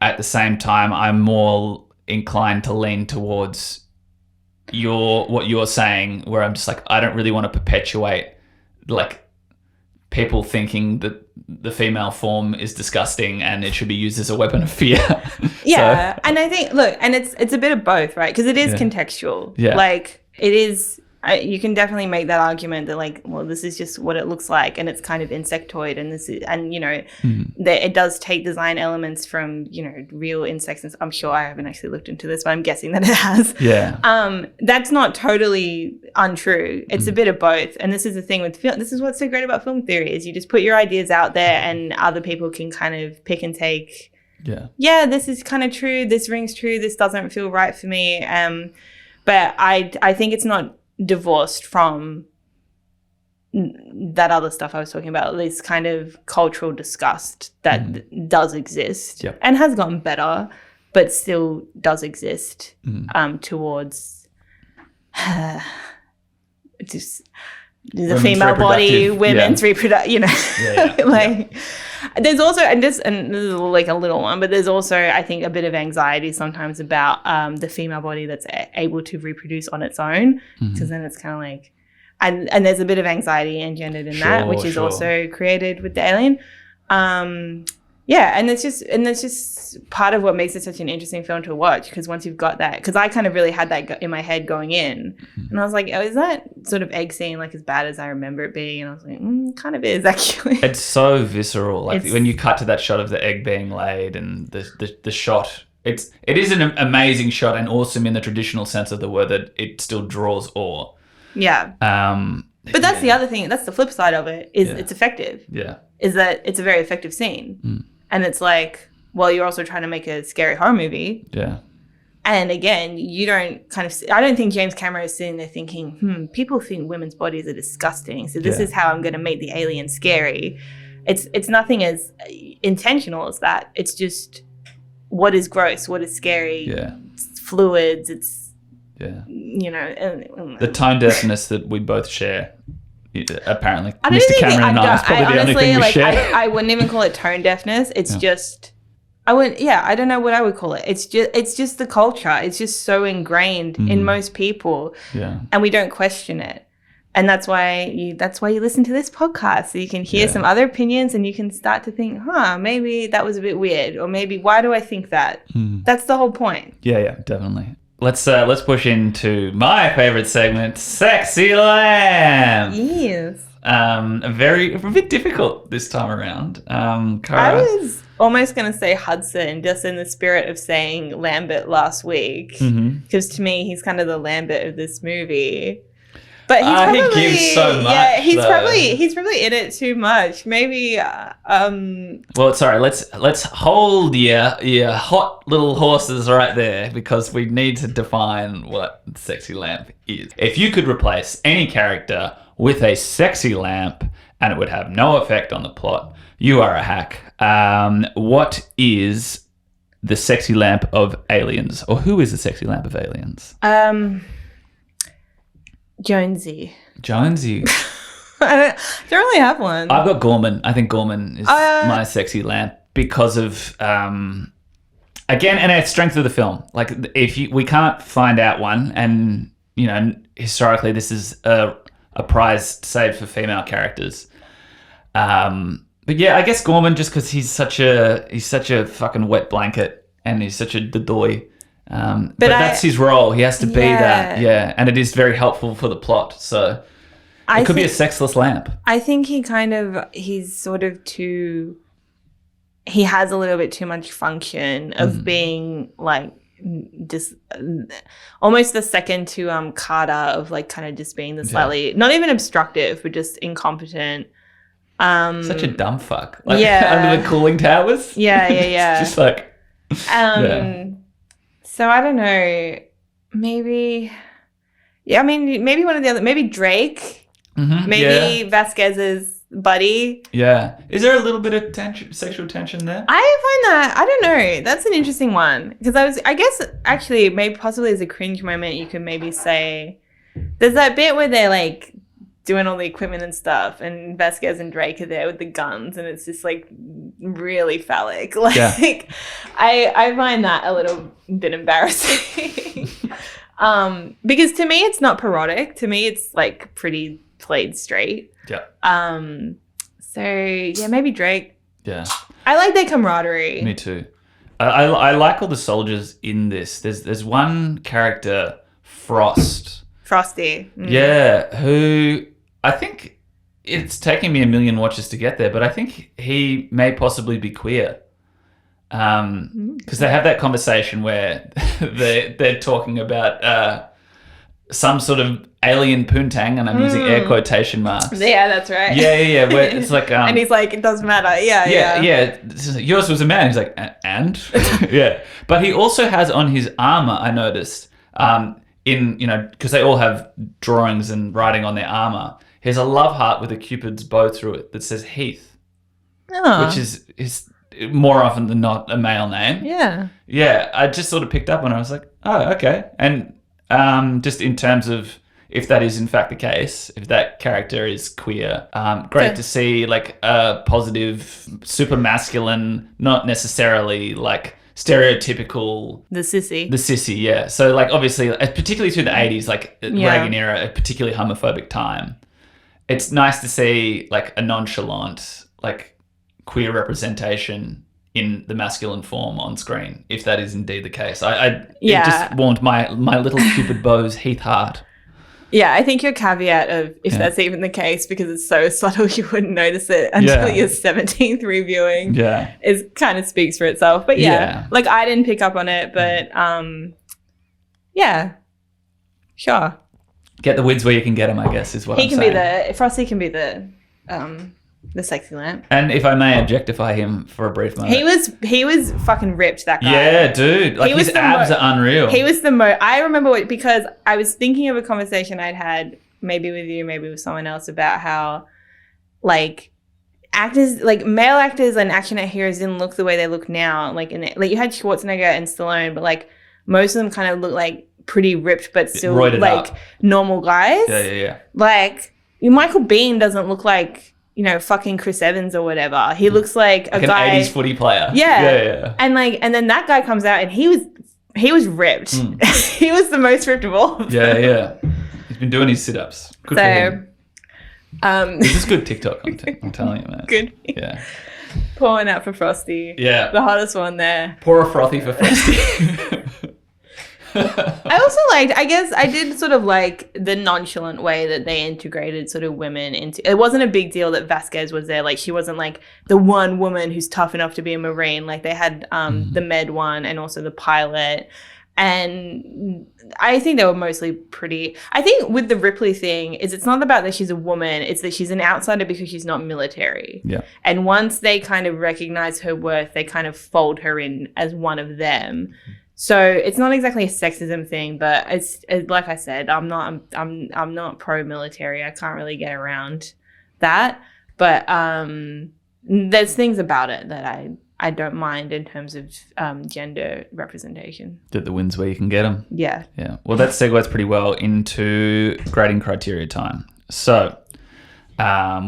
at the same time, I'm more inclined to lean towards what you're saying, where I'm just like, I don't really want to perpetuate like people thinking that the female form is disgusting and it should be used as a weapon of fear. Yeah. So, and I think, look, and it's a bit of both, right? Because it is contextual. Yeah. Like it is, you can definitely make that argument that like, well, this is just what it looks like and it's kind of insectoid and this is, and you know, that it does take design elements from, you know, real insects. And I'm sure I haven't actually looked into this, but I'm guessing that it has. Yeah. That's not totally untrue. It's a bit of both. And this is the thing with film. This is what's so great about film theory is you just put your ideas out there and other people can kind of pick and take. Yeah, this is kind of true. This rings true. This doesn't feel right for me. But I think it's not divorced from that other stuff I was talking about, this kind of cultural disgust that does exist and has gotten better, but still does exist towards just the female body, women's reproduction, you know. There's also, and this is like a little one, but there's also, I think, a bit of anxiety sometimes about the female body that's able to reproduce on its own, because then it's kind of like, and there's a bit of anxiety engendered in that, which is also created with the alien. And it's just part of what makes it such an interesting film to watch, because once you've got that, because I kind of really had that in my head going in, and I was like, oh, is that sort of egg scene like as bad as I remember it being? And I was like, kind of is actually. It's so visceral, like when you cut to that shot of the egg being laid and the shot. It is an amazing shot and awesome in the traditional sense of the word, that it still draws awe. Yeah. But that's the other thing. That's the flip side of it. Is it's effective. Yeah. Is that it's a very effective scene. And it's like, well, you're also trying to make a scary horror movie. Yeah. And again, you don't kind of, I don't think James Cameron is sitting there thinking, people think women's bodies are disgusting, so this is how I'm going to make the alien scary. It's nothing as intentional as that. It's just what is gross, what is scary. Yeah. It's fluids. It's, you know. The tone deafness that we both share. Apparently, Mr. Cameron and I is probably the only thing we share. I wouldn't even call it tone deafness. It's just, I don't know what I would call it. It's just the culture. It's just so ingrained in most people, and we don't question it. And that's why you listen to this podcast, so you can hear some other opinions and you can start to think, maybe that was a bit weird, or maybe why do I think that? That's the whole point. Yeah, definitely. Let's push into my favorite segment, Sexy Lamb. Yes. A bit difficult this time around. Cara. I was almost going to say Hudson, just in the spirit of saying Lambert last week, because to me he's kind of the Lambert of this movie. But he's probably, he gives so much. Yeah, he's probably in it too much. Maybe. Well, sorry. Let's hold your hot little horses right there, because we need to define what sexy lamp is. If you could replace any character with a sexy lamp and it would have no effect on the plot, you are a hack. What is the sexy lamp of Aliens, or who is the sexy lamp of Aliens? Jonesy. I don't really have one. I've got Gorman. I think Gorman is my sexy lamp because of, again, and its strength of the film. Like, we can't find out one, and you know, historically, this is a prize saved for female characters. But yeah, I guess Gorman, just because he's such a fucking wet blanket, and he's such a dodoy. But that's his role. He has to be that. Yeah. And it is very helpful for the plot. So it could be a sexless lamp. I think he has a little bit too much function of being like just almost the second to Carter, of like kind of just being the slightly, not even obstructive, but just incompetent. Such a dumb fuck. Like, under the cooling towers. Yeah. It's just like. So I don't know, maybe one of the other, maybe Drake, maybe Vasquez's buddy. Yeah. Is there a little bit of sexual tension there? I find that, I don't know, that's an interesting one, because I guess actually maybe possibly as a cringe moment, you could maybe say, there's that bit where they're like doing all the equipment and stuff, and Vasquez and Drake are there with the guns, and it's just like really phallic. Like, I find that a little bit embarrassing. Because to me it's not parodic. To me it's like pretty played straight. Yeah. So yeah, maybe Drake. Yeah. I like their camaraderie. Me too. I like all the soldiers in this. There's one character, Frosty. Yeah, who I think it's taken me a million watches to get there, but I think he may possibly be queer. Because they have that conversation where they're talking about some sort of alien poontang, and I'm using air quotation marks. Yeah, that's right. Yeah. Where it's like, and he's like, it doesn't matter. Yeah. Yours was a man. He's like, and yeah. But he also has on his armor, I noticed, because they all have drawings and writing on their armor. Here's a love heart with a Cupid's bow through it that says Heath, which is more often than not a male name. Yeah. Yeah, I just sort of picked up on it. I was like, oh, okay. And just in terms of if that is in fact the case, if that character is queer, great to see like a positive, super masculine, not necessarily like stereotypical... The sissy, yeah. So like obviously, particularly through the 80s, like Reagan era, a particularly homophobic time, it's nice to see like a nonchalant, like queer representation in the masculine form on screen, if that is indeed the case. It just warmed my little Cupid bow's Heath heart. Yeah, I think your caveat of if that's even the case, because it's so subtle you wouldn't notice it until your 17th reviewing, is kind of speaks for itself. But like I didn't pick up on it, but sure. Get the wids where you can get them, I guess, is what I'm saying. Frosty can be the sexy lamp. And if I may objectify him for a brief moment. He was fucking ripped, that guy. Yeah, dude. Like his abs are unreal. He was I remember because I was thinking of a conversation I'd had maybe with you, maybe with someone else, about how like actors, like male actors and action heroes didn't look the way they look now. Like you had Schwarzenegger and Stallone, but like most of them kind of look like pretty ripped but still roided like up. Normal guys. Yeah. Like Michael Biehn doesn't look like, fucking Chris Evans or whatever. He looks like a guy, an 80s footy player. Yeah. And then that guy comes out and he was ripped. He was the most ripped of all of them. Yeah. He's been doing his sit-ups. Good for him. This is good TikTok content, I'm telling you, man. Good. Yeah. Pouring out for Frosty. Yeah. The hottest one there. Pour a frothy for Frosty. I also I did sort of like the nonchalant way that they integrated sort of women into, it wasn't a big deal that Vasquez was there. Like she wasn't like the one woman who's tough enough to be a Marine. Like they had the med one and also the pilot. And I think they were mostly pretty. I think with the Ripley thing it's not about that she's a woman, it's that she's an outsider because she's not military. Yeah. And once they kind of recognize her worth, they kind of fold her in as one of them. So it's not exactly a sexism thing, but it's like I said, I'm not pro-military. I can't really get around that. But there's things about it that I don't mind in terms of gender representation. That the wins where you can get them. Yeah. Yeah. Well, that segues pretty well into grading criteria time. So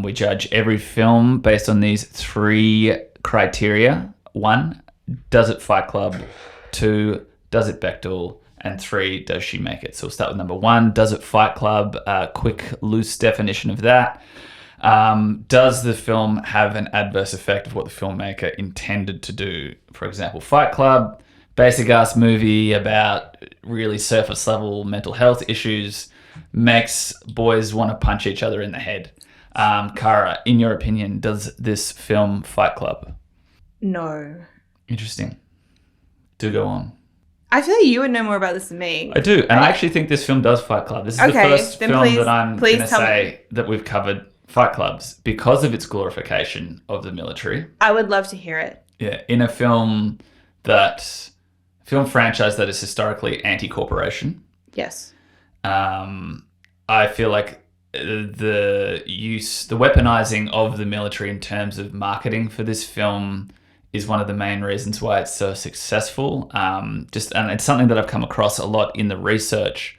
we judge every film based on these 3 criteria. 1, does it Fight Club? 2, does it Bechdel? And 3, does she make it? So we'll start with number 1, does it Fight Club? Quick, loose definition of that. Does the film have an adverse effect of what the filmmaker intended to do? For example, Fight Club, basic ass movie about really surface level mental health issues, makes boys want to punch each other in the head. Cara, in your opinion, does this film Fight Club? No. Interesting. Do go on. I feel like you would know more about this than me. I do, and I actually think this film does Fight Club. This is the first film that I'm going to say that we've covered Fight Clubs because of its glorification of the military. I would love to hear it. Yeah, in a film franchise that is historically anti-corporation. Yes. I feel like the weaponizing of the military in terms of marketing for this film is one of the main reasons why it's so successful. And it's something that I've come across a lot in the research.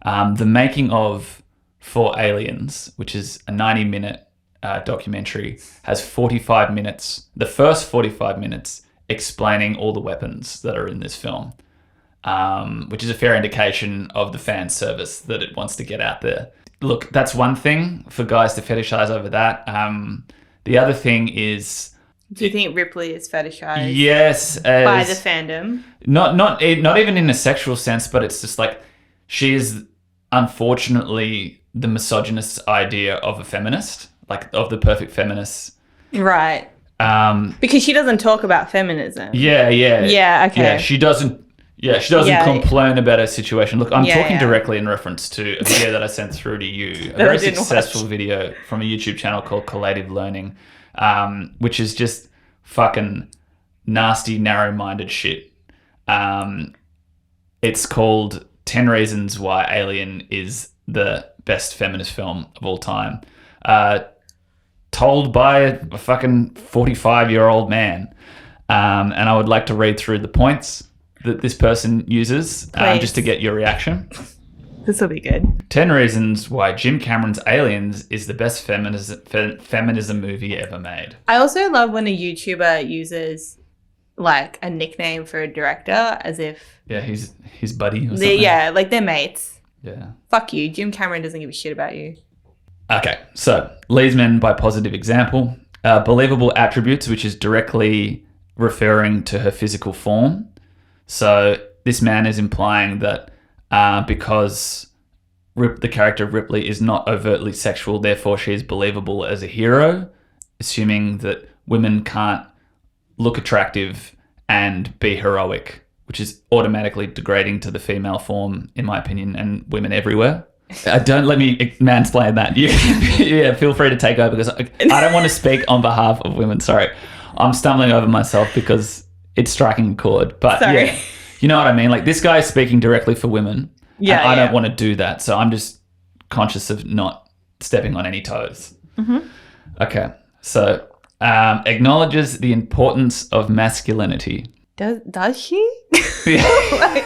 The making of for Aliens, which is a 90-minute documentary, has 45 minutes, the first 45 minutes, explaining all the weapons that are in this film, which is a fair indication of the fan service that it wants to get out there. Look, that's one thing for guys to fetishize over that. The other thing is... Do you think Ripley is fetishized? Yes. By the fandom? Not even in a sexual sense, but it's just like she is unfortunately the misogynist idea of a feminist, like of the perfect feminist. Right. Because she doesn't talk about feminism. Yeah, okay. Yeah, she doesn't complain about her situation. Look, I'm talking directly in reference to a video that I sent through to you, a very successful video from a YouTube channel called Collative Learning, which is just fucking nasty, narrow-minded shit. It's called 10 Reasons Why Alien is the best feminist film of all time. Told by a fucking 45-year-old man. And I would like to read through the points that this person uses just to get your reaction. This will be good. 10 Reasons Why Jim Cameron's Aliens is the best feminism movie ever made. I also love when a YouTuber uses like a nickname for a director as if... Yeah, he's his buddy or something. Yeah, like they're mates. Yeah. Fuck you. Jim Cameron doesn't give a shit about you. Okay, so leads men by positive example. Believable attributes, which is directly referring to her physical form. So this man is implying that because the character of Ripley is not overtly sexual, therefore she is believable as a hero, assuming that women can't look attractive and be heroic, which is automatically degrading to the female form, in my opinion, and women everywhere. Don't let me mansplain that. Yeah, feel free to take over because I don't want to speak on behalf of women. Sorry. I'm stumbling over myself because it's striking a chord. But yeah, you know what I mean? Like this guy is speaking directly for women. Yeah. And I don't want to do that. So I'm just conscious of not stepping on any toes. Mm-hmm. Okay. So acknowledges the importance of masculinity. Does she? Yeah. Like,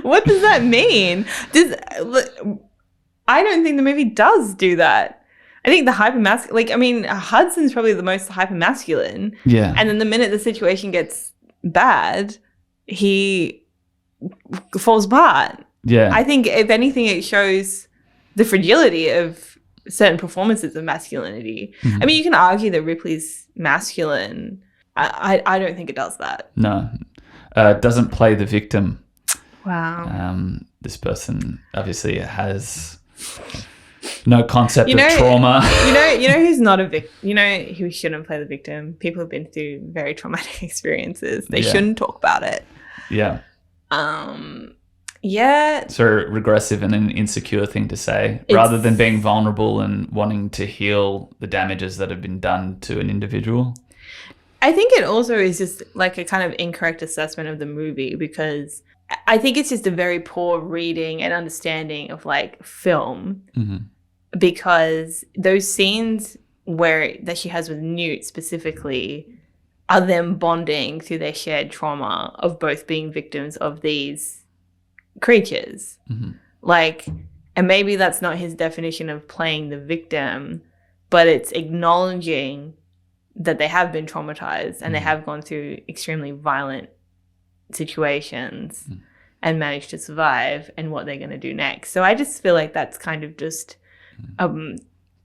what does that mean? I don't think the movie does do that. I think the hypermasculine, Hudson's probably the most hypermasculine. Yeah. And then the minute the situation gets bad, he falls apart. Yeah. I think if anything, it shows the fragility of certain performances of masculinity. Mm-hmm. I mean, you can argue that Ripley's masculine. I don't think it does that. No. Doesn't play the victim. Wow. This person obviously has no concept of trauma. You know who's not a victim? You know who shouldn't play the victim? People have been through very traumatic experiences. They shouldn't talk about it. Yeah. Yeah. It's a regressive and an insecure thing to say, rather than being vulnerable and wanting to heal the damages that have been done to an individual. I think it also is just like a kind of incorrect assessment of the movie because I think it's just a very poor reading and understanding of like film because those scenes that she has with Newt specifically are them bonding through their shared trauma of both being victims of these creatures. Mm-hmm. Like, and maybe that's not his definition of playing the victim, but it's acknowledging that they have been traumatized and they have gone through extremely violent situations and managed to survive and what they're going to do next. So I just feel like that's kind of just...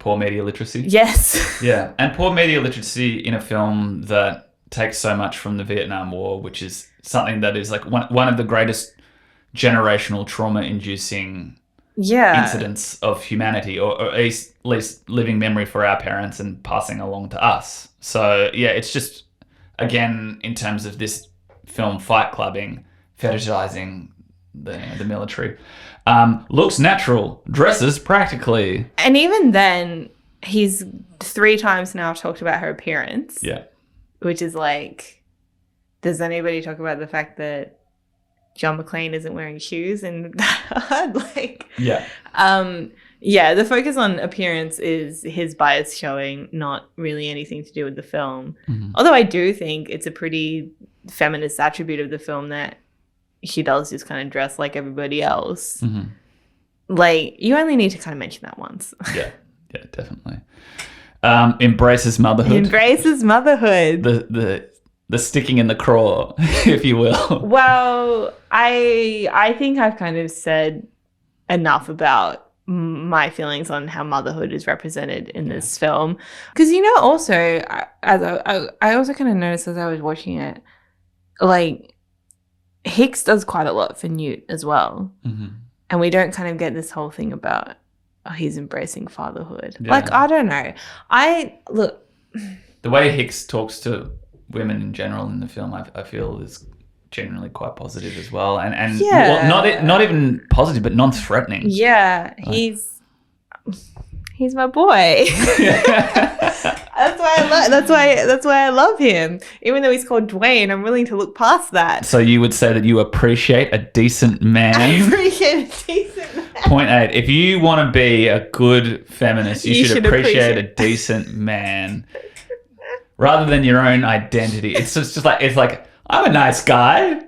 poor media literacy? Yes. Yeah, and poor media literacy in a film that takes so much from the Vietnam War, which is something that is like one of the greatest generational trauma-inducing incidents of humanity, or at least living memory for our parents and passing along to us. So yeah, it's just, again, in terms of this film Fight Clubbing, fetishizing the military. Looks natural, dresses practically. And even then, he's 3 times now talked about her appearance. Yeah. Which is like, does anybody talk about the fact that John McClane isn't wearing shoes and like the focus on appearance is his bias showing, not really anything to do with the film. Although I do think it's a pretty feminist attribute of the film that she does just kind of dress like everybody else. like, you only need to kind of mention that once. Yeah, definitely. Embraces motherhood. Embraces motherhood. The sticking in the craw, if you will. Well, I think I've kind of said enough about my feelings on how motherhood is represented in this film. Because, you know, also, I also kind of noticed as I was watching it, like, Hicks does quite a lot for Newt as well. Mm-hmm. And we don't kind of get this whole thing about, he's embracing fatherhood. Yeah. Like, I don't know. Look. The way Hicks talks to women in general in the film, I feel is generally quite positive as well, and well, not even positive, but non-threatening. Yeah, he's my boy. That's why I love him. Even though he's called Dwayne, I'm willing to look past that. So you would say that you appreciate a decent man. I appreciate a decent man. Point 8. If you want to be a good feminist, you should appreciate a decent man. Rather than your own identity. It's like I'm a nice guy.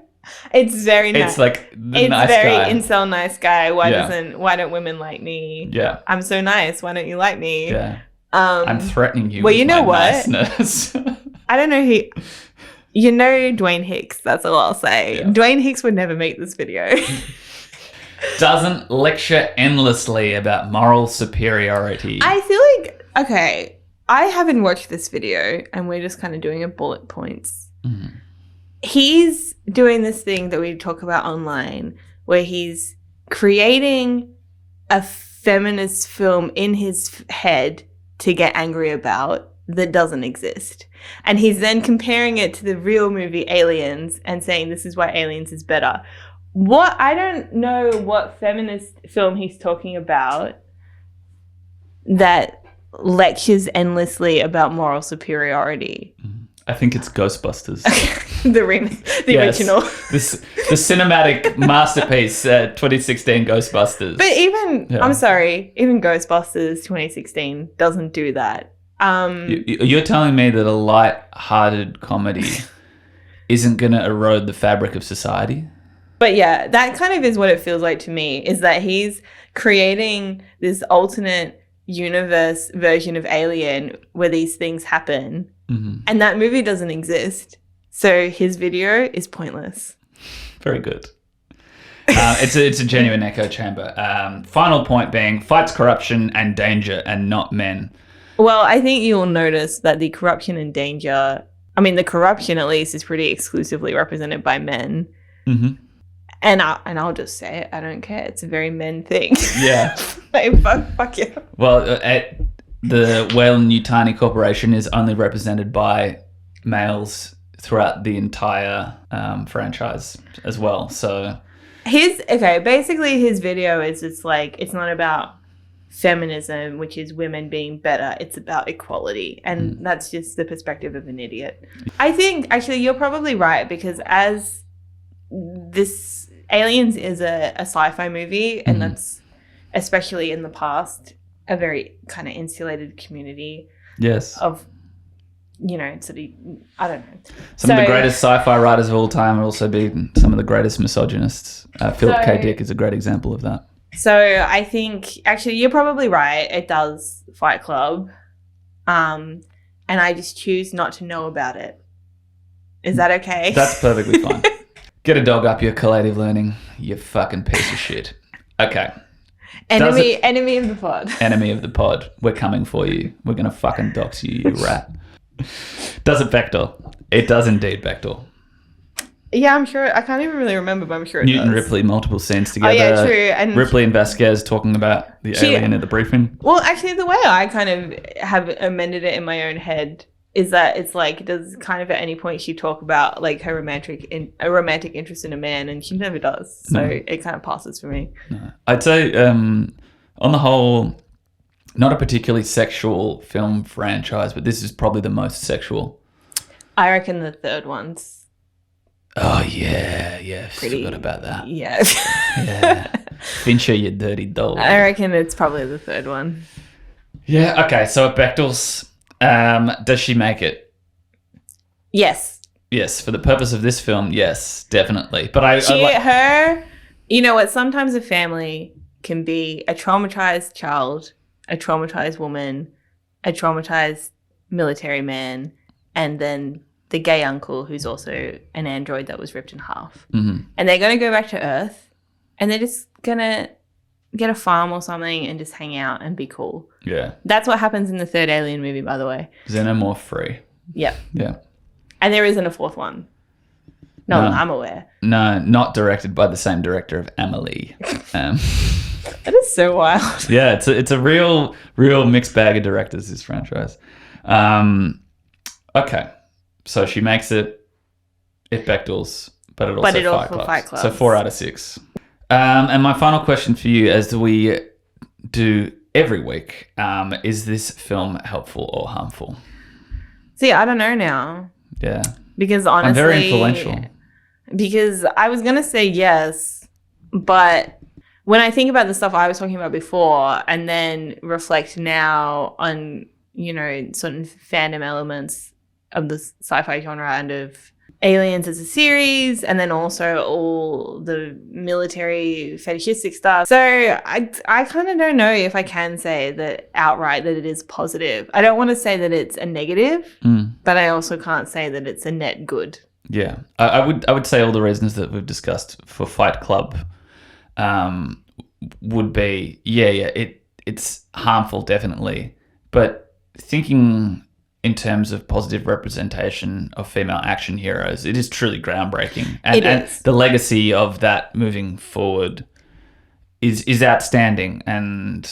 It's very nice. It's like the it's nice very guy. incel nice guy. Why don't women like me? Yeah. I'm so nice. Why don't you like me? Yeah. I'm threatening you. Well, with you know my what? Niceness. I don't know who. You know Dwayne Hicks. That's all I'll say. Yeah. Dwayne Hicks would never make this video. Doesn't lecture endlessly about moral superiority. I feel like, okay, I haven't watched this video and we're just kind of doing a bullet points. Mm-hmm. He's doing this thing that we talk about online where he's creating a feminist film in his head to get angry about that doesn't exist. And he's then comparing it to the real movie Aliens and saying this is why Aliens is better. I don't know what feminist film he's talking about that lectures endlessly about moral superiority. I think it's Ghostbusters. the original. The cinematic masterpiece, 2016 Ghostbusters. But I'm sorry, even Ghostbusters 2016 doesn't do that. You're telling me that a light-hearted comedy isn't going to erode the fabric of society? But yeah, that kind of is what it feels like to me, is that he's creating this alternate universe version of Alien where these things happen, and that movie doesn't exist. So his video is pointless. Very good. It's a genuine echo chamber. Final point being, fights corruption and danger and not men. Well, I think you'll notice that the corruption and danger, I mean, the corruption at least is pretty exclusively represented by men. Mm-hmm. And I'll just say it, I don't care. It's a very men thing. Yeah. Like, fuck you. Well, the Weyland-Yutani Corporation is only represented by males throughout the entire franchise as well. So basically his video is it's not about feminism, which is women being better. It's about equality. And that's just the perspective of an idiot. I think actually you're probably right, because as this Aliens is a sci-fi movie, and that's, especially in the past, a very kind of insulated community. Yes. Of, you know, sort of, I don't know. Some of the greatest sci-fi writers of all time would also be some of the greatest misogynists. Philip K. Dick is a great example of that. So I think, actually, you're probably right. It does Fight Club. And I just choose not to know about it. Is that okay? That's perfectly fine. Get a dog up your collative learning, you fucking piece of shit. Okay. Enemy of the pod. Enemy of the pod. We're coming for you. We're going to fucking dox you, you rat. Does it Bechdel? It does indeed Bechdel. Yeah, I'm sure. I can't even really remember, but I'm sure it does. Newton Ripley, multiple scenes together. Oh, yeah, true. And Ripley and Vasquez talking about the alien at the briefing. Well, actually, the way I kind of have amended it in my own head is that it's like, does kind of at any point she talk about like her romantic interest in a man, and she never does. So it kind of passes for me. No. I'd say on the whole, not a particularly sexual film franchise, but this is probably the most sexual. I reckon the third one's. Oh yeah, forgot about that. Yeah. Yeah. Fincher, you dirty dog. I reckon it's probably the third one. Yeah. Okay. So at Bechdel's. Does she make it? Yes. Yes, for the purpose of this film, yes, definitely. But her, you know what? Sometimes a family can be a traumatized child, a traumatized woman, a traumatized military man, and then the gay uncle who's also an android that was ripped in half. Mm-hmm. And they're going to go back to Earth, and they're just going to get a farm or something and just hang out and be cool. Yeah. That's what happens in the third Alien movie, by the way. Xenomorph free. Yep. Yeah. And there isn't a fourth one. No, I'm aware. No, not directed by the same director of Amelie. That is so wild. Yeah, it's a real mixed bag of directors, this franchise. Okay. So she makes it Bechdels, but it also Fight Club. So 4 out of 6. And my final question for you, as we do every week, is this film helpful or harmful? See, I don't know now. Yeah. Because honestly, I'm very influential. Because I was going to say yes, but when I think about the stuff I was talking about before and then reflect now on, sort of fandom elements of the sci-fi genre and of Aliens as a series, and then also all the military fetishistic stuff. So I kind of don't know if I can say that outright that it is positive. I don't want to say that it's a negative, but I also can't say that it's a net good. Yeah, I would say all the reasons that we've discussed for Fight Club would be, it's harmful, definitely. But thinking in terms of positive representation of female action heroes, it is truly groundbreaking. And the legacy of that moving forward is outstanding. And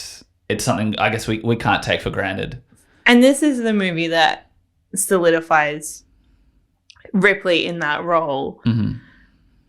it's something I guess we can't take for granted. And this is the movie that solidifies Ripley in that role. Mm-hmm.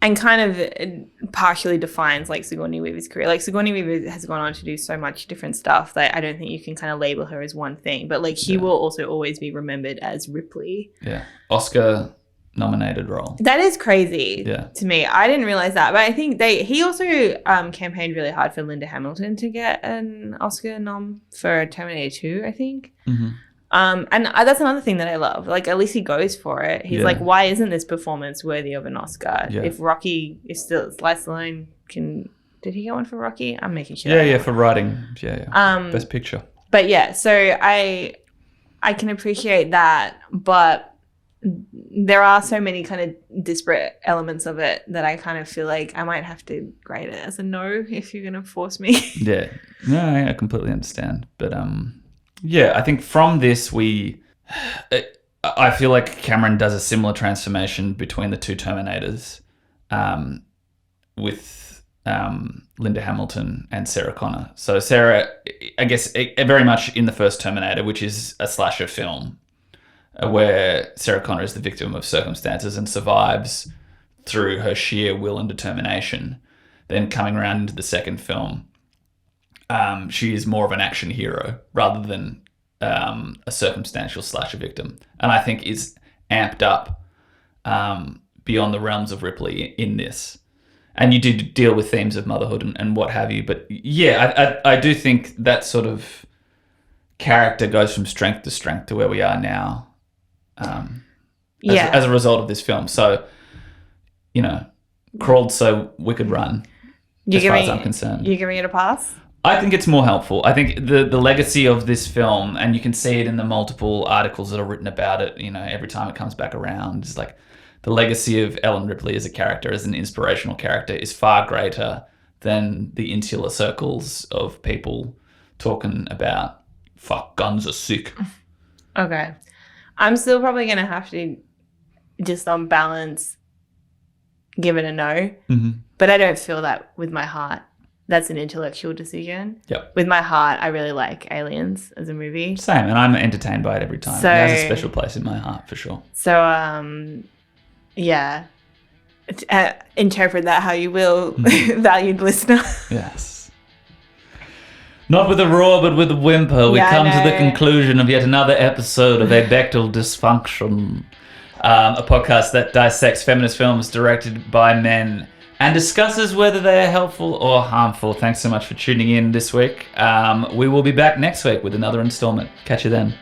And kind of partially defines like Sigourney Weaver's career. Like Sigourney Weaver has gone on to do so much different stuff that I don't think you can kind of label her as one thing. But like she will also always be remembered as Ripley. Yeah. Oscar nominated role. That is crazy to me. I didn't realize that. But I think he also campaigned really hard for Linda Hamilton to get an Oscar nom for Terminator 2, I think. Mm-hmm. And that's another thing that I love. Like, at least he goes for it. He's like, why isn't this performance worthy of an Oscar? Yeah. If Rocky is still Sly Stallone did he get one for Rocky? I'm making sure. Yeah, for writing. Yeah. Best picture. But yeah, so I can appreciate that, but there are so many kind of disparate elements of it that I kind of feel like I might have to grade it as a no if you're going to force me. Yeah. No, I completely understand. But yeah, I think from this I feel like Cameron does a similar transformation between the two Terminators, with Linda Hamilton and Sarah Connor. So Sarah, I guess, very much in the first Terminator, which is a slasher film, where Sarah Connor is the victim of circumstances and survives through her sheer will and determination. Then coming around into the second film, she is more of an action hero rather than a circumstantial slasher victim. And I think is amped up beyond the realms of Ripley in this. And you do deal with themes of motherhood and what have you. But yeah, I do think that sort of character goes from strength to strength to where we are now as a result of this film. So, crawled so we could run, as far as I'm concerned. You're giving it a pass? I think it's more helpful. I think the legacy of this film, and you can see it in the multiple articles that are written about it, every time it comes back around, is like the legacy of Ellen Ripley as a character, as an inspirational character, is far greater than the insular circles of people talking about, fuck, guns are sick. Okay. I'm still probably going to have to, just on balance, give it a no. Mm-hmm. But I don't feel that with my heart. That's an intellectual decision. Yep. With my heart, I really like Aliens as a movie. Same, and I'm entertained by it every time. So, it has a special place in my heart, for sure. So, yeah. Interpret that how you will, valued listener. Yes. Not with a roar, but with a whimper. We come to the conclusion of yet another episode of A Bechdel Dysfunction, a podcast that dissects feminist films directed by men and discusses whether they are helpful or harmful. Thanks so much for tuning in this week. We will be back next week with another installment. Catch you then.